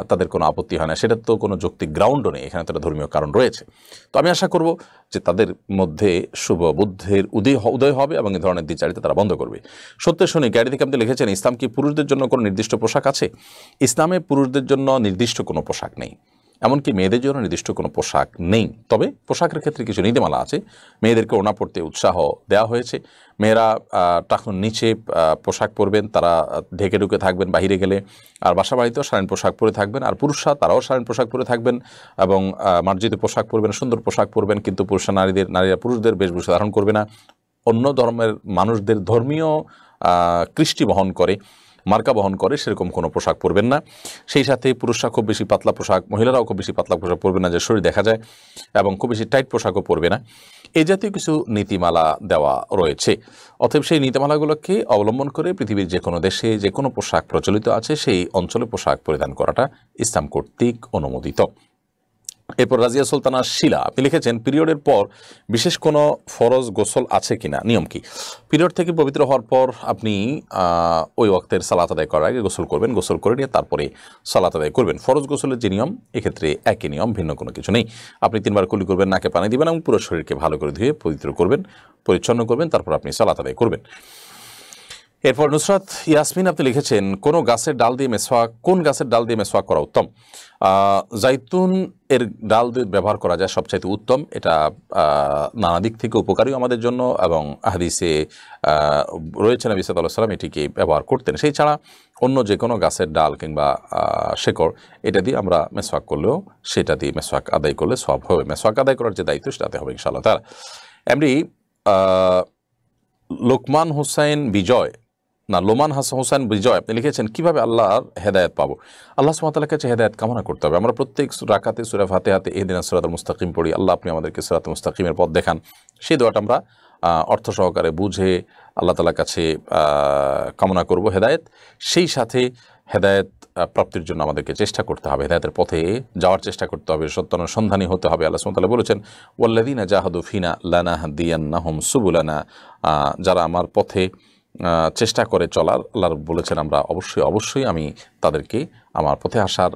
তাদের কোনো আপত্তি হয় না। সেটার তো কোনো যৌক্তিক গ্রাউন্ডও নেই, এখানে তো ধর্মীয় কারণ রয়েছে। তো আমি আশা করব যে তাদের মধ্যে শুভ বুদ্ধির উদয় হবে এবং এই ধরনের দ্বিচারিতা তারা বন্ধ করবে। সত্যি শুনি গাড়ি থেকে আপনি লিখেছেন, ইসলাম কি পুরুষদের জন্য কোনো নির্দিষ্ট পোশাক আছে? ইসলামে পুরুষদের জন্য নির্দিষ্ট কোনো পোশাক নেই, এমনকি মেয়েদের জন্য নির্দিষ্ট কোনো পোশাক নেই। তবে পোশাকের ক্ষেত্রে কিছু নীতিমালা আছে। মেয়েদেরকে ওড়না পরতে উৎসাহ দেওয়া হয়েছে। মেয়েরা টাকুন নিচে পোশাক পরবেন, তারা ঢেকে ঢুকে থাকবেন বাইরে গেলে, আর বাসা বাড়িতেও শালীন পোশাক পরে থাকবেন। আর পুরুষরা তারাও শালীন পোশাক পরে থাকবেন এবং মার্জিত পোশাক পরবেন, সুন্দর পোশাক পরবেন, কিন্তু নারীরা পুরুষদের বেশভূষা ধারণ করবে না। অন্য ধর্মের মানুষদের ধর্মীয় কৃষ্টি বহন করে, মার্কা বহন করে, সেরকম কোনো পোশাক পরবেন না। সেই সাথে পুরুষরা খুব বেশি পাতলা পোশাক, মহিলারাও খুব বেশি পাতলা পোশাক পরবে না যে শরীর দেখা যায়, এবং খুব বেশি টাইট পোশাকও পরবে না। এই জাতীয় কিছু নীতিমালা দেওয়া রয়েছে। অতএব সেই নীতিমালাগুলোকে অবলম্বন করে পৃথিবীর যে কোনো দেশে যে কোনো পোশাক প্রচলিত আছে সেই অঞ্চলে পোশাক পরিধান করাটা ইসলাম কর্তৃক অনুমোদিত। এরপর রাজিয়া সুলতানা শিলা, আপনি লিখেছেন, পিরিয়ডের পর বিশেষ কোনো ফরজ গোসল আছে কিনা, নিয়ম কি? পিরিয়ড থেকে পবিত্র হওয়ার পর আপনি ওই ওয়াক্তের সালাত আদায় করার আগে গোসল করবেন, গোসল করে নিয়ে তারপরে সালাত আদায় করবেন। ফরজ গোসলের যে নিয়ম, এক্ষেত্রে একই নিয়ম, ভিন্ন কোনো কিছু নেই। আপনি 3 বার কুলি করবেন, নাকে পানি দিবেন এবং পুরো শরীরকে ভালো করে ধুয়ে পবিত্র করবেন, পরিচ্ছন্ন করবেন, তারপর আপনি সালাত আদায় করবেন। এরপর নুসরাত ইয়াসমিন, আপনি লিখেছেন, কোন গাছের ডাল দিয়ে মেসওয়াক করা উত্তম? জাইতুন এর ডাল দিয়ে ব্যবহার করা যায় সবচাইতে উত্তম। এটা নানা দিক থেকে উপকারীও আমাদের জন্য, এবং হাদিসে রয়েছে নবী সাল্লাল্লাহু আলাইহি ওয়াসাল্লাম এটিকে ব্যবহার করতেন। সেই ছাড়া অন্য যে কোনো গাছের ডাল কিংবা শেকড়, এটা দিয়ে আমরা মেসওয়াক করলেও, সেটা দিয়ে মেসওয়াক আদায় করলে সওয়াব হবে। মেসওয়াক আদায় করার যে দায়িত্ব সেটাতে হবে ইনশাআল্লাহ তাআলা। এমনি লোমান হোসেন বিজয়, আপনি লিখেছেন, কিভাবে আল্লাহর হেদায়েত পাবো? আল্লাহ সুবহানাহু ওয়া তাআলার কাছে হেদায়েত কামনা করতে হবে। আমরা প্রত্যেক রাকাতে সূরা ফাতিহাতে ইহদিনাস সিরাতাল মুস্তাকিম পড়ি, আল্লাহ আপনি আমাদেরকে সিরাতাল মুস্তাকিমের পথ দেখান। সেই দোয়াটা আমরা অর্থ সহকারে বুঝে আল্লাহ তাআলার কাছে কামনা করব হেদায়েত। সেই সাথে হেদায়েত প্রাপ্তির জন্য আমাদেরকে চেষ্টা করতে হবে, হেদায়েতের পথে যাওয়ার চেষ্টা করতে হবে, সত্যানুসন্ধানী হতে হবে। আল্লাহ সুবহানাহু ওয়া তাআলা বলেছেন, ওয়াল্লাযীনা জাহাদু ফিনা লানাহদিয়ান্নাহুম সুবুলানা, যারা আমার পথে চেষ্টা করে চলার, আল্লাহ বলেছেন আমরা অবশ্যই আমি তাদেরকে আমার পথে আসার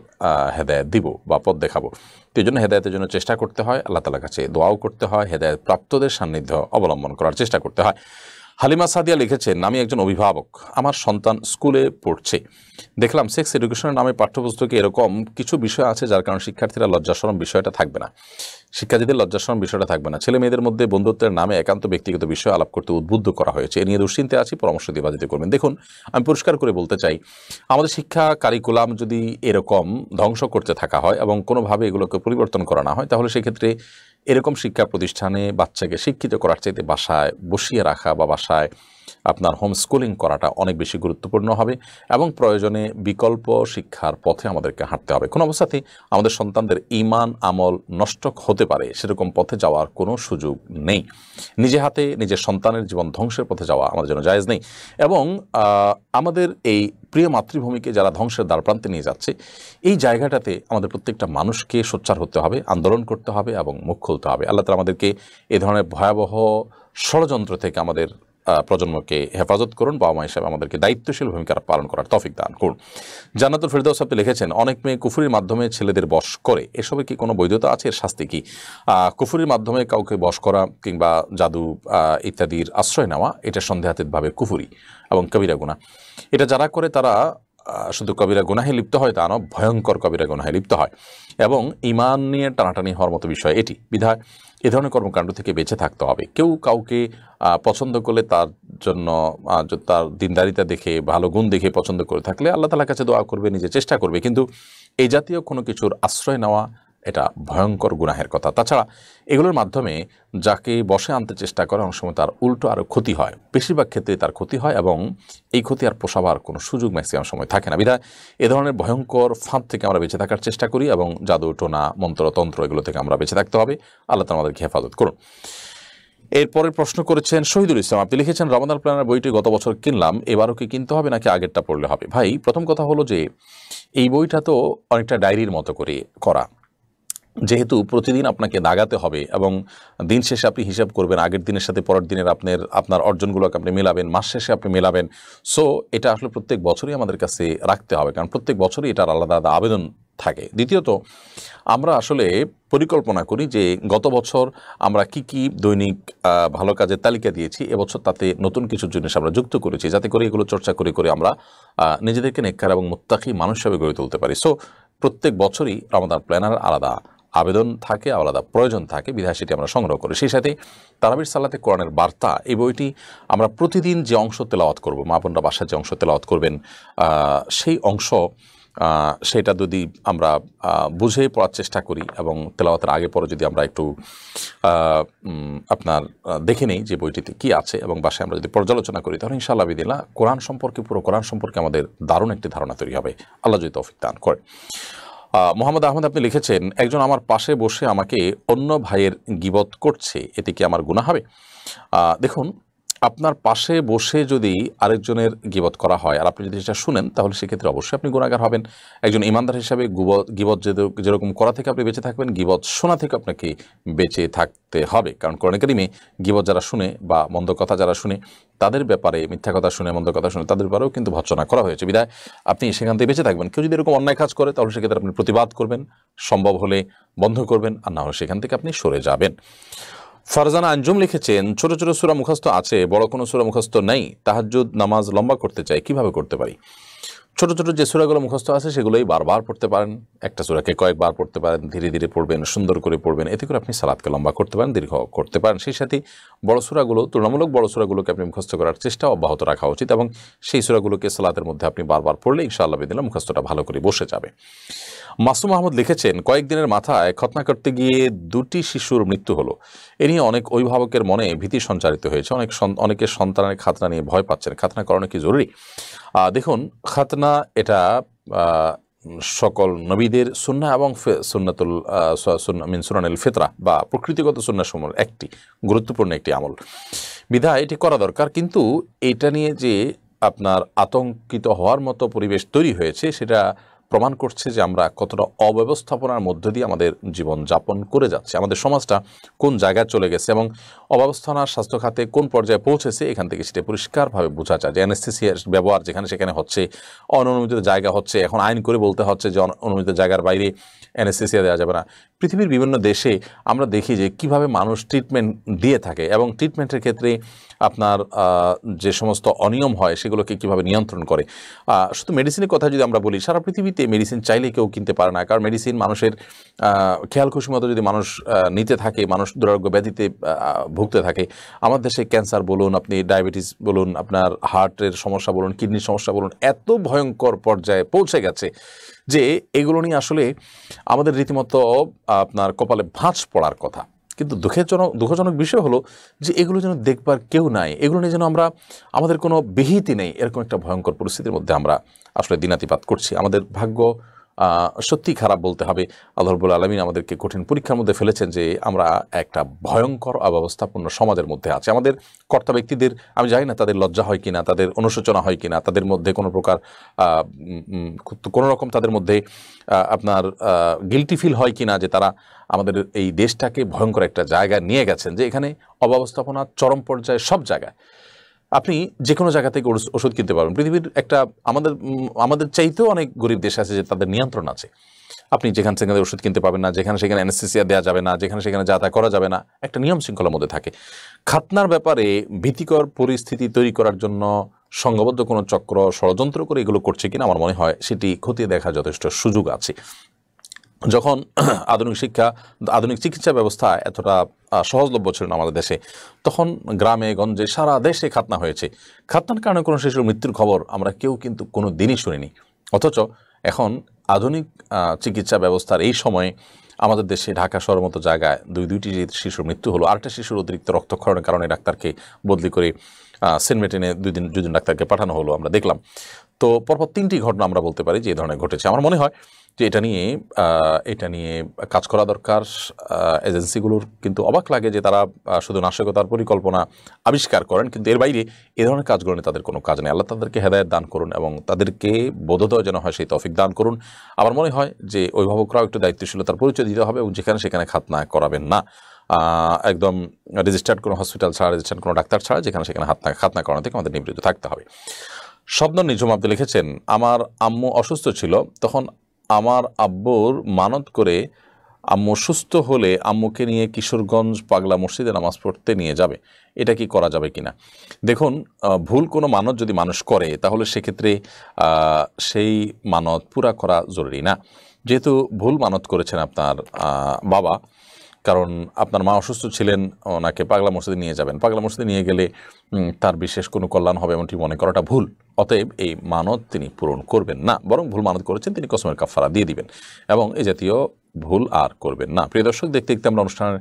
হেদায়েত দিব বা পথ দেখাবো। তো এই জন্য হেদায়েতের জন্য চেষ্টা করতে হয়, আল্লাহ তাআলার কাছে দোয়াও করতে হয়, হেদায়েত প্রাপ্তদের সান্নিধ্য অবলম্বন করার চেষ্টা করতে হয়। হালিমা সাদিয়া লিখেছেন, আমি একজন অভিভাবক, আমার সন্তান স্কুলে পড়ছে, দেখলাম সেক্স এডুকেশনের নামে পাঠ্যপুস্তকে এরকম কিছু বিষয় আছে যার কারণে শিক্ষার্থীরা লজ্জাশরম বিষয়টা থাকবে না, শিক্ষার্থীদের লজ্জাশরম বিষয়টা থাকবে না। ছেলে মেয়েদের মধ্যে বন্ধুত্বের নামে একান্ত ব্যক্তিগত বিষয় আলাপ করতে উদ্বুদ্ধ করা হয়েছে। এ নিয়ে দুশ্চিন্তে আছি, পরামর্শ দিয়ে বাজিতে করবেন। দেখুন, আমি পরিষ্কার করে বলতে চাই, আমাদের শিক্ষা কারিকুলাম যদি এরকম ধ্বংস করতে থাকা হয় এবং কোনোভাবে এগুলোকে পরিবর্তন করা না হয়, তাহলে সেক্ষেত্রে এরকম শিক্ষা প্রতিষ্ঠানে বাচ্চাকে শিক্ষিত করার চাইতে বাসায় বসিয়ে রাখা বা বাসায় আপনার হোম স্কুলিং করাটা অনেক বেশি গুরুত্বপূর্ণ হবে, এবং প্রয়োজনে বিকল্প শিক্ষার পথে আমাদেরকে হাঁটতে হবে। কোনো অবস্থাতেই আমাদের সন্তানদের ঈমান আমল নষ্ট হতে পারে সেরকম পথে যাওয়ার কোনো সুযোগ নেই। নিজে হাতে নিজের সন্তানের জীবন ধ্বংসের পথে যাওয়া আমাদের জন্য জায়েজ নেই। এবং আমাদের এই প্রিয় মাতৃভূমিকে যারা ধ্বংসের দ্বারপ্রান্তে নিয়ে যাচ্ছে, এই জায়গাটাতে আমাদের প্রত্যেকটা মানুষকে সোচ্চার হতে হবে, আন্দোলন করতে হবে এবং মুখ খুলতে হবে। আল্লাহ তাআলা আমাদেরকে এ ধরনের ভয়াবহ ষড়যন্ত্র থেকে আমাদের প্রজন্মকে হেফাজত করুন, বাবা মা হিসাবে আমাদেরকে দায়িত্বশীল ভূমিকা পালন করার তৌফিক দান করুন। জান্নাতুল ফেরদাউস আপনি লিখেছেন, অনেক মেয়ে কুফরির মাধ্যমে ছেলেদের বশ করে, এসবের কি কোনো বৈধতা আছে, এর শাস্তি কি? কুফরির মাধ্যমে কাউকে বশ করা কিংবা জাদু ইত্যাদির আশ্রয় নেওয়া, এটা সন্দেহাতীতভাবে কুফরি এবং কবিরা গুনাহ। এটা যারা করে তারা শুধু কবিরা গুনাহে লিপ্ত হয় তা নয়, ভয়ঙ্কর কবিরা গুনাহে লিপ্ত হয় এবং ঈমান নিয়ে টানাটানি হওয়ার মতো বিষয় এটি। বিধায় এ ধরনের কর্মকাণ্ড থেকে বেঁচে থাকতে হবে। কেউ কাউকে পছন্দ করলে তার জন্য তার দিনদারিতা দেখে, ভালো গুণ দেখে পছন্দ করে থাকলে আল্লাহ তাআলার কাছে দোয়া করবে, নিজে চেষ্টা করবে, কিন্তু এই জাতীয় কোনো কিছুর আশ্রয় নেওয়া এটা ভয়ঙ্কর গুনাহের কথা। তাছাড়া এগুলোর মাধ্যমে যাকে বশে আনতে চেষ্টা করে অনেক সময় তার উল্টো আরও ক্ষতি হয়, বেশিরভাগ ক্ষেত্রে তার ক্ষতি হয় এবং এই ক্ষতি আর পোষাবার কোনো সুযোগ ম্যাক্সিমাম সময় থাকে না। বিধায় এ ধরনের ভয়ঙ্কর ফাঁদ থেকে আমরা বেঁচে থাকার চেষ্টা করি এবং জাদু টোনা মন্ত্রতন্ত্র এগুলো থেকে আমরা বেঁচে থাকতে হবে। আল্লাহ তাআলা আমাদেরকে হেফাজত করুন। এরপরের প্রশ্ন করেছেন শহীদুল ইসলাম, আপনি লিখেছেন রমাদান প্ল্যানার বইটি গত বছর কিনলাম, এবারও কি কিনতে হবে নাকি আগেরটা পড়লে হবে? ভাই, প্রথম কথা হলো যে এই বইটা তো অনেকটা ডায়েরির মতো করে করা, যেহেতু প্রতিদিন আপনাকে দাগাতে হবে এবং দিন শেষে আপনি হিসাব করবেন, আগের দিনের সাথে পরের দিনের আপনার অর্জনগুলোকে আপনি মেলাবেন, মাস শেষে আপনি মেলাবেন। সো এটা আসলে প্রত্যেক বছরই আমাদের কাছে রাখতে হবে, কারণ প্রত্যেক বছরই এটার আলাদা আলাদা আবেদন থাকে। দ্বিতীয়ত, আমরা আসলে পরিকল্পনা করি যে গত বছর আমরা কি দৈনিক ভালো কাজের তালিকা দিয়েছি, এবছর তাতে নতুন কিছু জিনিস আমরা যুক্ত করেছি, যাতে করে এগুলো চর্চা করে করে আমরা নিজেদেরকে নেককার এবং মুত্তাকি মানুষ হিসেবে গড়ে তুলতে পারি। সো প্রত্যেক বছরই রমাদান প্ল্যানার আলাদা আবেদন থাকে, আলাদা প্রয়োজন থাকে, বিধায় সেটি আমরা সংগ্রহ করি। সেই সাথে তারাবির সালাতে কোরআনের বার্তা, এই বইটি আমরা প্রতিদিন যে অংশ তেলাওয়াত করব, মা বোনরা বাসায় যে অংশ তেলাওয়াত করবেন, সেই অংশ সেটা যদি আমরা বুঝে পড়ার চেষ্টা করি এবং তেলাওয়াতের আগে পরে যদি আমরা একটু আপনার দেখে নেই যে বইটিতে কী আছে এবং বাসায় আমরা যদি পর্যালোচনা করি, তাহলে ইনশাআল্লাহ বিদিল্লাহ কোরআন সম্পর্কে, পুরো কোরআন সম্পর্কে আমাদের দারুণ একটি ধারণা তৈরি হবে, আল্লাহ যদি তৌফিক দান করে। মোহাম্মদ আহমদ আপনি লিখেছেন, একজন আমার পাশে বসে আমাকে অন্য ভাইয়ের গীবত করছে, এতে কি আমার গুনাহ হবে? দেখুন, আপনার পাশে বসে যদি আরেকজনের গীবত করা হয় আর আপনি যদি সেটা শুনেন, তাহলে সেক্ষেত্রে অবশ্যই আপনি গুনাহগার হবেন। একজন ইমানদার হিসাবে গীবত যেরকম করা থেকে আপনি বেঁচে থাকবেন, গীবত শোনা থেকে আপনাকে বেঁচে থাকতে হবে। কারণ কোরআন কারীমে গীবত যারা শুনে বা মন্দ কথা যারা শুনে, তাদের ব্যাপারে, মিথ্যা কথা শুনে, মন্দ কথা শুনে, তাদের ব্যাপারেও কিন্তু ভর্ৎসনা করা হয়েছে। বিধায় আপনি সেখান থেকে বেঁচে থাকবেন। কেউ যদি এরকম অন্যায় কাজ করে, তাহলে সেক্ষেত্রে আপনি প্রতিবাদ করবেন, সম্ভব হলে বন্ধ করবেন, আর না হলে সেখান থেকে আপনি সরে যাবেন। ফারজানা আঞ্জুম লিখেছেন, ছোট ছোট সূরা মুখস্থ আছে, বড় কোনো সূরা মুখস্থ নেই, তাহাজ্জুদ নামাজ লম্বা করতে চাই, কিভাবে করতে পারি? ছোট ছোট যে সূরাগুলো মুখস্থ আছে সেগুলোই বারবার পড়তে পারেন, একটা সূরাকে কয়েকবার পড়তে পারেন, ধীরে ধীরে পড়বেন, সুন্দর করে পড়বেন, এতে করে আপনি সালাতকে লম্বা করতে পারেন, দীর্ঘ করতে পারেন। সেই সাথে বড় সূরাগুলো, তুলনামূলক বড় সূরাগুলোকে আপনি মুখস্থ করার চেষ্টা অব্যাহত রাখা উচিত এবং সেই সূরাগুলোকে সালাতের মধ্যে আপনি বারবার পড়লে ইনশাআল্লাহ বিদিল্লাহ মুখস্থটা ভালো করে বসে যাবে। মাসুম আহমদ লিখেছেন, কয়েকদিনের মাথায় খতনা করতে গিয়ে 2টি শিশুর মৃত্যু হলো, এ নিয়ে অনেক অভিভাবকের মনে ভীতি সঞ্চারিত হয়েছে, অনেকের সন্তানের খাতনা নিয়ে ভয় পাচ্ছেন, খাতনা করানো কি জরুরি? দেখুন, খাতনা এটা সকল নবীদের সুন্নাহ এবং সুনানুল ফিতরা বা প্রকৃতিগত সুন্নাহসমূহের একটি গুরুত্বপূর্ণ একটি আমল, বিধায় এটি করা দরকার। কিন্তু এটা নিয়ে যে আপনার আতঙ্কিত হওয়ার মতো পরিবেশ তৈরি হয়েছে, সেটা প্রমাণ করছে যে আমরা কতটা অব্যবস্থাপনার মধ্য দিয়ে আমাদের জীবন যাপন করে যাচ্ছে, আমাদের সমাজটা কোন জায়গায় চলে গেছে এবং অব্যবস্থাপনার স্বাস্থ্য খাতে কোন পর্যায়ে পৌঁছেছে, এখান থেকে সেটা পরিষ্কারভাবে বোঝা যায়। যে অ্যানেস্থেসিয়ার ব্যবহার যেখানে সেখানে হচ্ছে, অননুমোদিত জায়গা হচ্ছে, এখন আইন করে বলতে হচ্ছে যে অনুমোদিত জায়গার বাইরে অ্যানেস্থেসিয়া দেওয়া যাবে না। পৃথিবীর বিভিন্ন দেশে আমরা দেখি যে কিভাবে মানুষ ট্রিটমেন্ট দিয়ে থাকে এবং ট্রিটমেন্টের ক্ষেত্রে আপনার যে সমস্ত অনিয়ম হয় সেগুলোকে কিভাবে নিয়ন্ত্রণ করে। শুধু মেডিসিনের কথা যদি আমরা বলি, সারা পৃথিবীতে মেডিসিন চাইলে কেউ কিনতে পারে না, কারণ মেডিসিন মানুষের খেয়াল খুশি মতো যদি মানুষ নিতে থাকে, মানুষ দুরারোগ্য ব্যাধিতে ভুগতে থাকে। আমার দেশে ক্যান্সার বলুন, আপনি ডায়াবেটিস বলুন, আপনার হার্টের সমস্যা বলুন, কিডনির সমস্যা বলুন, এত ভয়ঙ্কর পর্যায়ে পৌঁছে গেছে যে এগুলো নিয়ে আসলে আমাদের রীতিমতো আপনার কপালে ভাঁজ পড়ার কথা। কিন্তু দুঃখজনক বিষয় হলো যে এগুলো যেন দেখবার কেউ নাই, এগুলো নিয়ে যেন আমাদের কোনো বিহিতি নেই, এরকম একটা ভয়ঙ্কর পরিস্থিতির মধ্যে আমরা আসলে দিনাতিপাত করছি। আমাদের ভাগ্য সত্যি খারাপ বলতে হবে। আল্লাহ রাব্বুল আলামিন আমাদেরকে কঠিন পরীক্ষার মধ্যে ফেলেছেন যে আমরা একটা ভয়ঙ্কর অব্যবস্থাপন্ন সমাজের মধ্যে আছি। আমাদের কর্তা ব্যক্তিদের আমি জানি না তাদের লজ্জা হয় কিনা, তাদের অনুশোচনা হয় কিনা, তাদের মধ্যে কোনো প্রকার কোনো রকম তাদের মধ্যে আপনার গিল্টি ফিল হয় কিনা যে তারা আমাদের এই দেশটাকে ভয়ঙ্কর একটা জায়গায় নিয়ে গেছেন, যে এখানে অব্যবস্থাপনা চরম পর্যায়ে সব জায়গায়। আপনি যে কোনো জায়গা থেকে ওষুধ কিনতে পারবেন। পৃথিবীর একটা আমাদের চাইতেও অনেক গরিব দেশ আছে যে তাদের নিয়ন্ত্রণ আছে। আপনি যেখানে সেখানে ওষুধ কিনতে পাবেন না, যেখানে সেখানে অ্যানেস্থেসিয়া দেওয়া যাবে না, যেখানে সেখানে যাতায়াত করা যাবে না, একটা নিয়ম শৃঙ্খলার মধ্যে থাকে। খাতনার ব্যাপারে ভীতিকর পরিস্থিতি তৈরি করার জন্য সংঘবদ্ধ কোনো চক্র ষড়যন্ত্র করে এগুলো করছে কিনা আমার মনে হয় সেটি খতিয়ে দেখার যথেষ্ট সুযোগ আছে। যখন আধুনিক চিকিৎসা ব্যবস্থা এতটা সহজলভ্য ছিল না আমাদের দেশে, তখন গ্রামে গঞ্জে সারা দেশে খাতনা হয়েছে। খাতনার কারণে কোনো শিশুর মৃত্যুর খবর আমরা কেউ কিন্তু কোনো দিনই শুনিনি। অথচ এখন আধুনিক চিকিৎসা ব্যবস্থার এই সময়ে আমাদের দেশে ঢাকা শহরের মতো জায়গায় দুইটি শিশুর মৃত্যু হলো, আরেকটা শিশুর অতিরিক্ত রক্তক্ষরণের কারণে ডাক্তারকে বদলি করে সেন্ট মার্টিনে দুদিন ডাক্তারকে পাঠানো হলো আমরা দেখলাম। তো পরপর 3টি ঘটনা আমরা বলতে পারি যে এই ধরনের ঘটেছে। আমার মনে হয় যে এটা নিয়ে কাজ করা দরকার এজেন্সিগুলোর। কিন্তু অবাক লাগে যে তারা শুধু নাশকতার পরিকল্পনা আবিষ্কার করেন, কিন্তু এর বাইরে এ ধরনের কাজগুলো নিয়ে তাদের কোনো কাজ নেই। আল্লাহ তাদেরকে হেদায়েত দান করুন এবং তাদেরকে বোধোদয় যেন হয় সেই তৌফিক দান করুন। আমার মনে হয় যে অভিভাবকরাও একটু দায়িত্বশীলতার পরিচয় দিতে হবে এবং যেখানে সেখানে খাতনা করাবেন না। একদম রেজিস্টার্ড কোনো হসপিটাল ছাড়া, রেজিস্টার্ড কোনো ডাক্তার ছাড়া যেখানে সেখানে খাতনা করানো থেকে আমাদের নিবৃত্ত থাকতে হবে। শব্দ নিঝুম আপনি লিখেছেন, আমার আম্মু অসুস্থ ছিল, তখন আমার আব্বুর মানত করে আম্মু সুস্থ হলে আম্মুকে নিয়ে কিশোরগঞ্জ পাগলা মসজিদে নামাজ পড়তে নিয়ে যাবে, এটা কি করা যাবে কিনা? দেখুন, ভুল কোনো মানত যদি মানুষ করে তাহলে সেক্ষেত্রে সেই মানত পুরা করা জরুরি না। যেহেতু ভুল মানত করেছেন আপনার বাবা, কারণ আপনার মা অসুস্থ ছিলেন, ওনাকে পাগলা মসজিদে নিয়ে যাবেন, পাগলা মসজিদে নিয়ে গেলে তার বিশেষ কোনো কল্যাণ হবে এমনটি মনে করাটা ভুল। অতএব এই মানত তিনি পূরণ করবেন না, বরং ভুল মানত করেছেন তিনি কসমের কাফারা দিয়ে দিবেন এবং এই জাতীয় ভুল আর করবেন না। প্রিয় দর্শক, দেখতে দেখতে আমরা অনুষ্ঠানের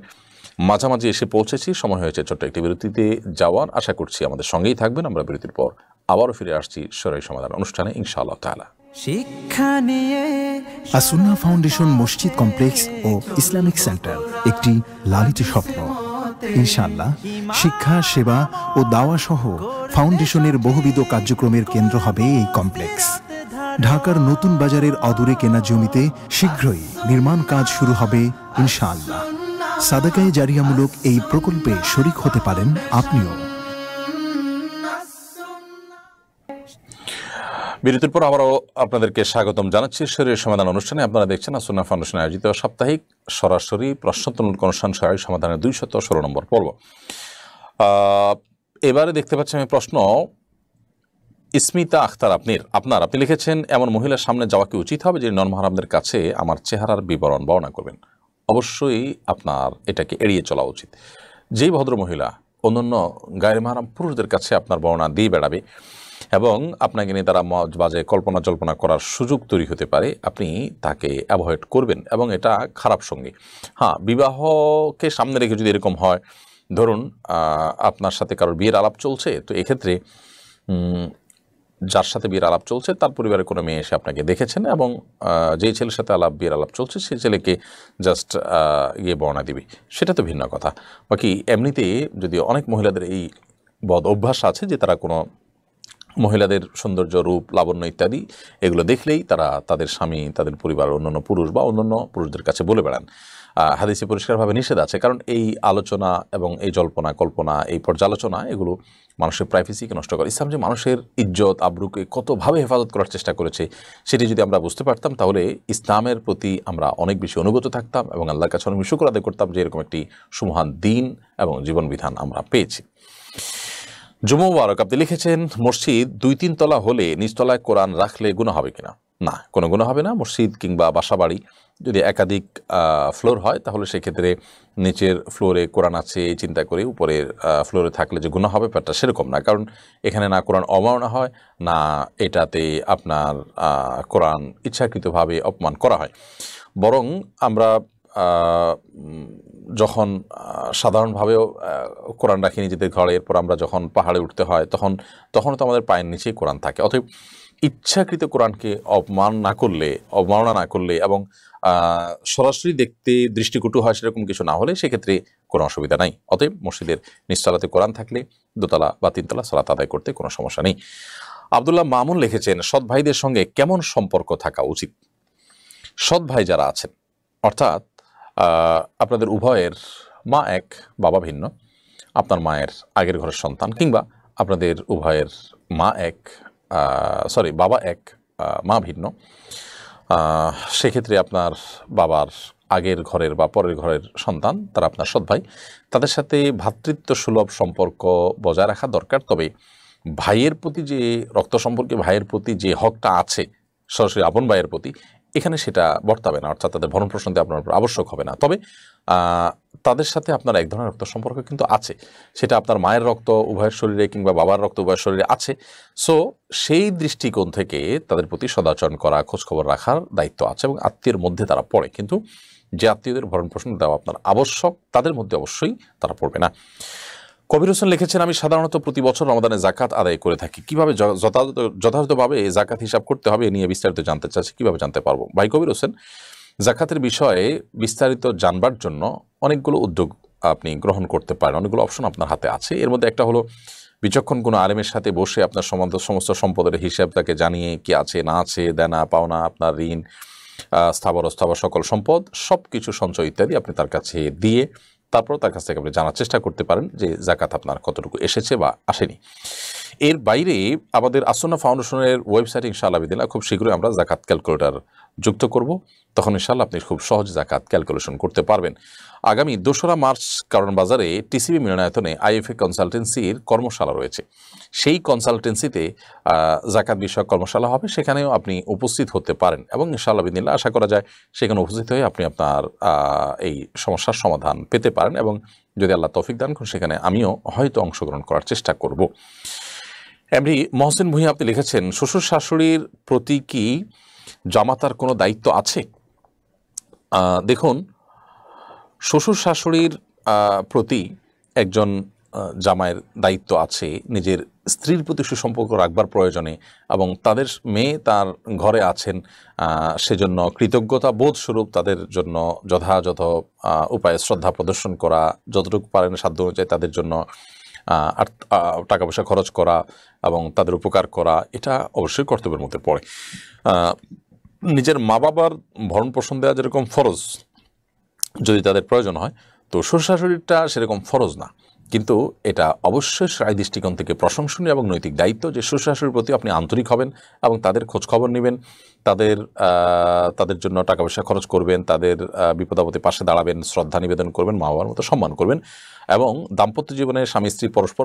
মাঝামাঝি এসে পৌঁছেছি। সময় হয়েছে ছোট্ট একটি বিরতিতে যাওয়ার। আশা করছি আমাদের সঙ্গেই থাকবেন। আমরা বিরতির পর আবারও ফিরে আসছি শরীর সমাধান অনুষ্ঠানে ইনশাআল্লাহ তাআলা। শিক্ষা নিয়ে আসুন্না ফাউন্ডেশন মসজিদ কমপ্লেক্স ও ইসলামিক সেন্টার একটি লালিত স্বপ্ন। ইনশাআল্লাহ শিক্ষা, সেবা ও দাওয়া সহ ফাউন্ডেশনের বহুবিধ কার্যক্রমের কেন্দ্র হবে এই কমপ্লেক্স। ঢাকার নতুন বাজারের অদূরে কেনা জমিতে শীঘ্রই নির্মাণ কাজ শুরু হবে ইনশাআল্লাহ। সাদাকায়ে জারিয়ামূলক এই প্রকল্পে শরীক হতে পারেন আপনিও। বিরতির পর আবারও আপনাদেরকে স্বাগতম জানাচ্ছি শরীর সমাধান অনুষ্ঠানে। আপনারা দেখছেন আসুন্না ফাউন্ডেশন আয়োজিত সাপ্তাহিক সরাসরি প্রশ্নোত্তর অনুষ্ঠান শরীর সমাধানের 216 নম্বর পর্ব। এবারে দেখতে পাচ্ছি আমি প্রশ্ন ইসমিতা আখতার আপনি লিখেছেন, এমন মহিলার সামনে যাওয়া কি উচিত হবে যে নন মাহরামদের কাছে আমার চেহারার বিবরণ বর্ণনা করবেন? অবশ্যই আপনার এটাকে এড়িয়ে চলা উচিত। যেই ভদ্র মহিলা অন্যান্য গায়ের মাহরাম পুরুষদের কাছে আপনার বর্ণনা দিয়ে বেড়াবে এবং আপনাকে নিয়ে তারা বাজে কল্পনা জল্পনা করার সুযোগ তৈরি হতে পারে, আপনি তাকে অ্যাভয়েড করবেন এবং এটা খারাপ সঙ্গী। হ্যাঁ, বিবাহকে সামনে রেখে যদি এরকম হয়, ধরুন আপনার সাথে কারোর বিয়ের আলাপ চলছে, তো এক্ষেত্রে যার সাথে বিয়ের আলাপ চলছে তার পরিবারের কোনো মেয়ে এসে আপনাকে দেখেছেন এবং যেই ছেলের সাথে বিয়ের আলাপ চলছে সেই ছেলেকে জাস্ট বর্ণনা দিবি, সেটা তো ভিন্ন কথা। বাকি এমনিতে যদি অনেক মহিলাদের এই বদ অভ্যাস আছে যে তারা কোনো মহিলাদের সৌন্দর্য, রূপ, লাবণ্য ইত্যাদি এগুলো দেখলেই তারা তাদের স্বামী, তাদের পরিবার, অন্যান্য পুরুষ বা অন্যান্য পুরুষদের কাছে বলে বেড়ান। হাদিসে পরিষ্কারভাবে নিষেধ আছে, কারণ এই আলোচনা এবং এই জল্পনা কল্পনা, এই পর্যালোচনা এগুলো মানুষের প্রাইভেসিকে নষ্ট করে। ইসলাম যে মানুষের ইজ্জত আবরুকে কতভাবে হেফাজত করার চেষ্টা করেছে সেটি যদি আমরা বুঝতে পারতাম তাহলে ইসলামের প্রতি আমরা অনেক বেশি অনুগত থাকতাম এবং আল্লাহর কাছে অনেক শুকর আদায় করতাম যে এরকম একটি সুমহান দিন এবং জীবনবিধান আমরা পেয়েছি। জুমা মুবারক আপনি লিখেছেন, মসজিদ 2-3 তলা হলে নিচতলায় কোরআন রাখলে গুনাহ হবে কিনা? না, কোনো গুনাহ হবে না। মসজিদ কিংবা বাসাবাড়ি যদি একাধিক ফ্লোর হয় তাহলে সেক্ষেত্রে নিচের ফ্লোরে কোরআন আছে এই চিন্তা করে উপরের ফ্লোরে থাকলে যে গুনাহ হবে ব্যাপারটা সেরকম না, কারণ এখানে না কোরআন অবমাননা হয় না এটাতে আপনার কোরআন ইচ্ছাকৃতভাবে অপমান করা হয়। বরং আমরা যখন সাধারণভাবেও কোরআন রাখি নিজেদের ঘরে, এরপর আমরা যখন পাহাড়ে উঠতে হয় তখন তো আমাদের পায়ের নিচেই কোরআন থাকে। অতএব ইচ্ছাকৃত কোরআনকে অবমাননা না করলে এবং সরাসরি দেখতে দৃষ্টিকটু হয় সেরকম কিছু না হলে সেক্ষেত্রে কোনো অসুবিধা নাই। অতএব মসজিদের নিচতলাতে কোরআন থাকলে দোতলা বা তিনতলা সালাত আদায় করতে কোনো সমস্যা নেই। আব্দুল্লাহ মামুন লিখেছেন, সৎ ভাইদের সঙ্গে কেমন সম্পর্ক থাকা উচিত? সৎ ভাই যারা আছেন, অর্থাৎ আপনাদের উভয়ের মা এক বাবা ভিন্ন, আপনার মায়ের আগের ঘরের সন্তান, কিংবা আপনাদের উভয়ের বাবা এক মা ভিন্ন, সেক্ষেত্রে আপনার বাবার আগের ঘরের বা পরের ঘরের সন্তান, তারা আপনার সৎ ভাই, তাদের সাথে ভ্রাতৃত্ব সুলভ সম্পর্ক বজায় রাখা দরকার। তবে ভাইয়ের প্রতি যে রক্ত সম্পর্কে ভাইয়ের প্রতি যে হকটা আছে সরাসরি আপন ভাইয়ের প্রতি, এখানে সেটা বর্তাবে না, অর্থাৎ তাদের ভরণ পোষণ আপনার উপর আবশ্যক হবে না। তবে তাদের সাথে আপনার এক ধরনের রক্ত সম্পর্ক কিন্তু আছে, সেটা আপনার মায়ের রক্ত উভয়ের শরীরে কিংবা বাবার রক্ত উভয়ের শরীরে আছে। সো সেই দৃষ্টিকোণ থেকে তাদের প্রতি সদাচরণ করা, খোঁজখবর রাখার দায়িত্ব আছে এবং আত্মীয়ের মধ্যে তারা পড়ে। কিন্তু যে আত্মীয়দের ভরণ পোষণ দেওয়া আপনার আবশ্যক, তাদের মধ্যে অবশ্যই তারা পড়বে না। কবির হোসেন লিখেছেন, আমি সাধারণত প্রতি বছর রমাদানে জাকাত আদায় করে থাকি। কিভাবে যথাযথভাবে জাকাত হিসাব করতে হবে এ নিয়ে বিস্তারিত জানতে চাচ্ছি, কিভাবে জানতে পারবো? ভাই কবির হোসেন, জাকাতের বিষয়ে বিস্তারিত জানবার জন্য অনেকগুলো উদ্যোগ আপনি গ্রহণ করতে পারেন, অনেকগুলো অপশন আপনার হাতে আছে। এর মধ্যে একটা হলো বিচক্ষণ কোনো আলেমের সাথে বসে আপনার সমস্ত সম্পদের হিসাব তাকে জানিয়ে কি আছে না আছে, দেনা পাওনা, আপনার ঋণ, স্থাবর অস্থাবর সকল সম্পদ, সব কিছু সঞ্চয় ইত্যাদি আপনি তার কাছে দিয়ে তারপর তার কাছ থেকে আপনি জানার চেষ্টা করতে পারেন যে জাকাত আপনার কতটুকু এসেছে বা আসেনি। এর বাইরে আমাদের আসন্না ফাউন্ডেশনের ওয়েবসাইট ইনশাআল্লাহ বিদিল্লাহ খুব শীঘ্রই আমরা জাকাত ক্যালকুলেটর যুক্ত করব, তখন ইনশাআল্লাহ আপনি খুব সহজ জাকাত ক্যালকুলেশন করতে পারবেন। আগামী 2রা মার্চ কারণ বাজারে টিসিবি মিলনায়তনে আইএফএ কনসালটেন্সির কর্মশালা রয়েছে। সেই কনসালটেন্সিতে জাকাত বিষয়ক কর্মশালা হবে, সেখানেও আপনি উপস্থিত হতে পারেন এবং ইনশাআল্লাহ বিদিল্লাহ আশা করা যায় সেখানে উপস্থিত হয়ে আপনি আপনার এই সমস্যার সমাধান পেতে পারেন এবং যদি আল্লাহ তৌফিক দান করেন সেখানে আমিও হয়তো অংশগ্রহণ করার চেষ্টা করব। এমনি মহসিন ভূঁইয়া আপনি লিখেছেন, শ্বশুর শাশুড়ির প্রতি কি জামাতার কোনো দায়িত্ব আছে? দেখুন, শ্বশুর শাশুড়ির প্রতি একজন জামাইয়ের দায়িত্ব আছে নিজের স্ত্রীর প্রতি সুসম্পর্ক রাখবার প্রয়োজনে, এবং তাদের মেয়ে তার ঘরে আছেন সেজন্য কৃতজ্ঞতা বোধ স্বরূপ তাদের জন্য যথাযথ উপায়ে শ্রদ্ধা প্রদর্শন করা, যতটুকু পারেন সাধ্য অনুযায়ী তাদের জন্য টাকা পয়সা খরচ করা এবং তাদের উপকার করা, এটা অবশ্যই কর্তব্যের মধ্যে পড়ে। নিজের মা বাবার ভরণ পোষণ দেওয়া যেরকম ফরজ যদি তাদের প্রয়োজন হয়, তো শ্বশুর শাশুড়িটা সেরকম ফরজ না, কিন্তু এটা অবশ্যই শারীরিক দৃষ্টিকোণ থেকে প্রশংসনীয় এবং নৈতিক দায়িত্ব যে শ্বশুর শাশুড়ির প্রতি আপনি আন্তরিক হবেন এবং তাদের খোঁজ খবর নেবেন, তাদের জন্য টাকা পয়সা খরচ করবেন, তাদের বিপদাপদে পাশে দাঁড়াবেন, শ্রদ্ধা নিবেদন করবেন, মা বাবার মতো সম্মান করবেন এবং দাম্পত্য জীবনে স্বামী স্ত্রী পরস্পর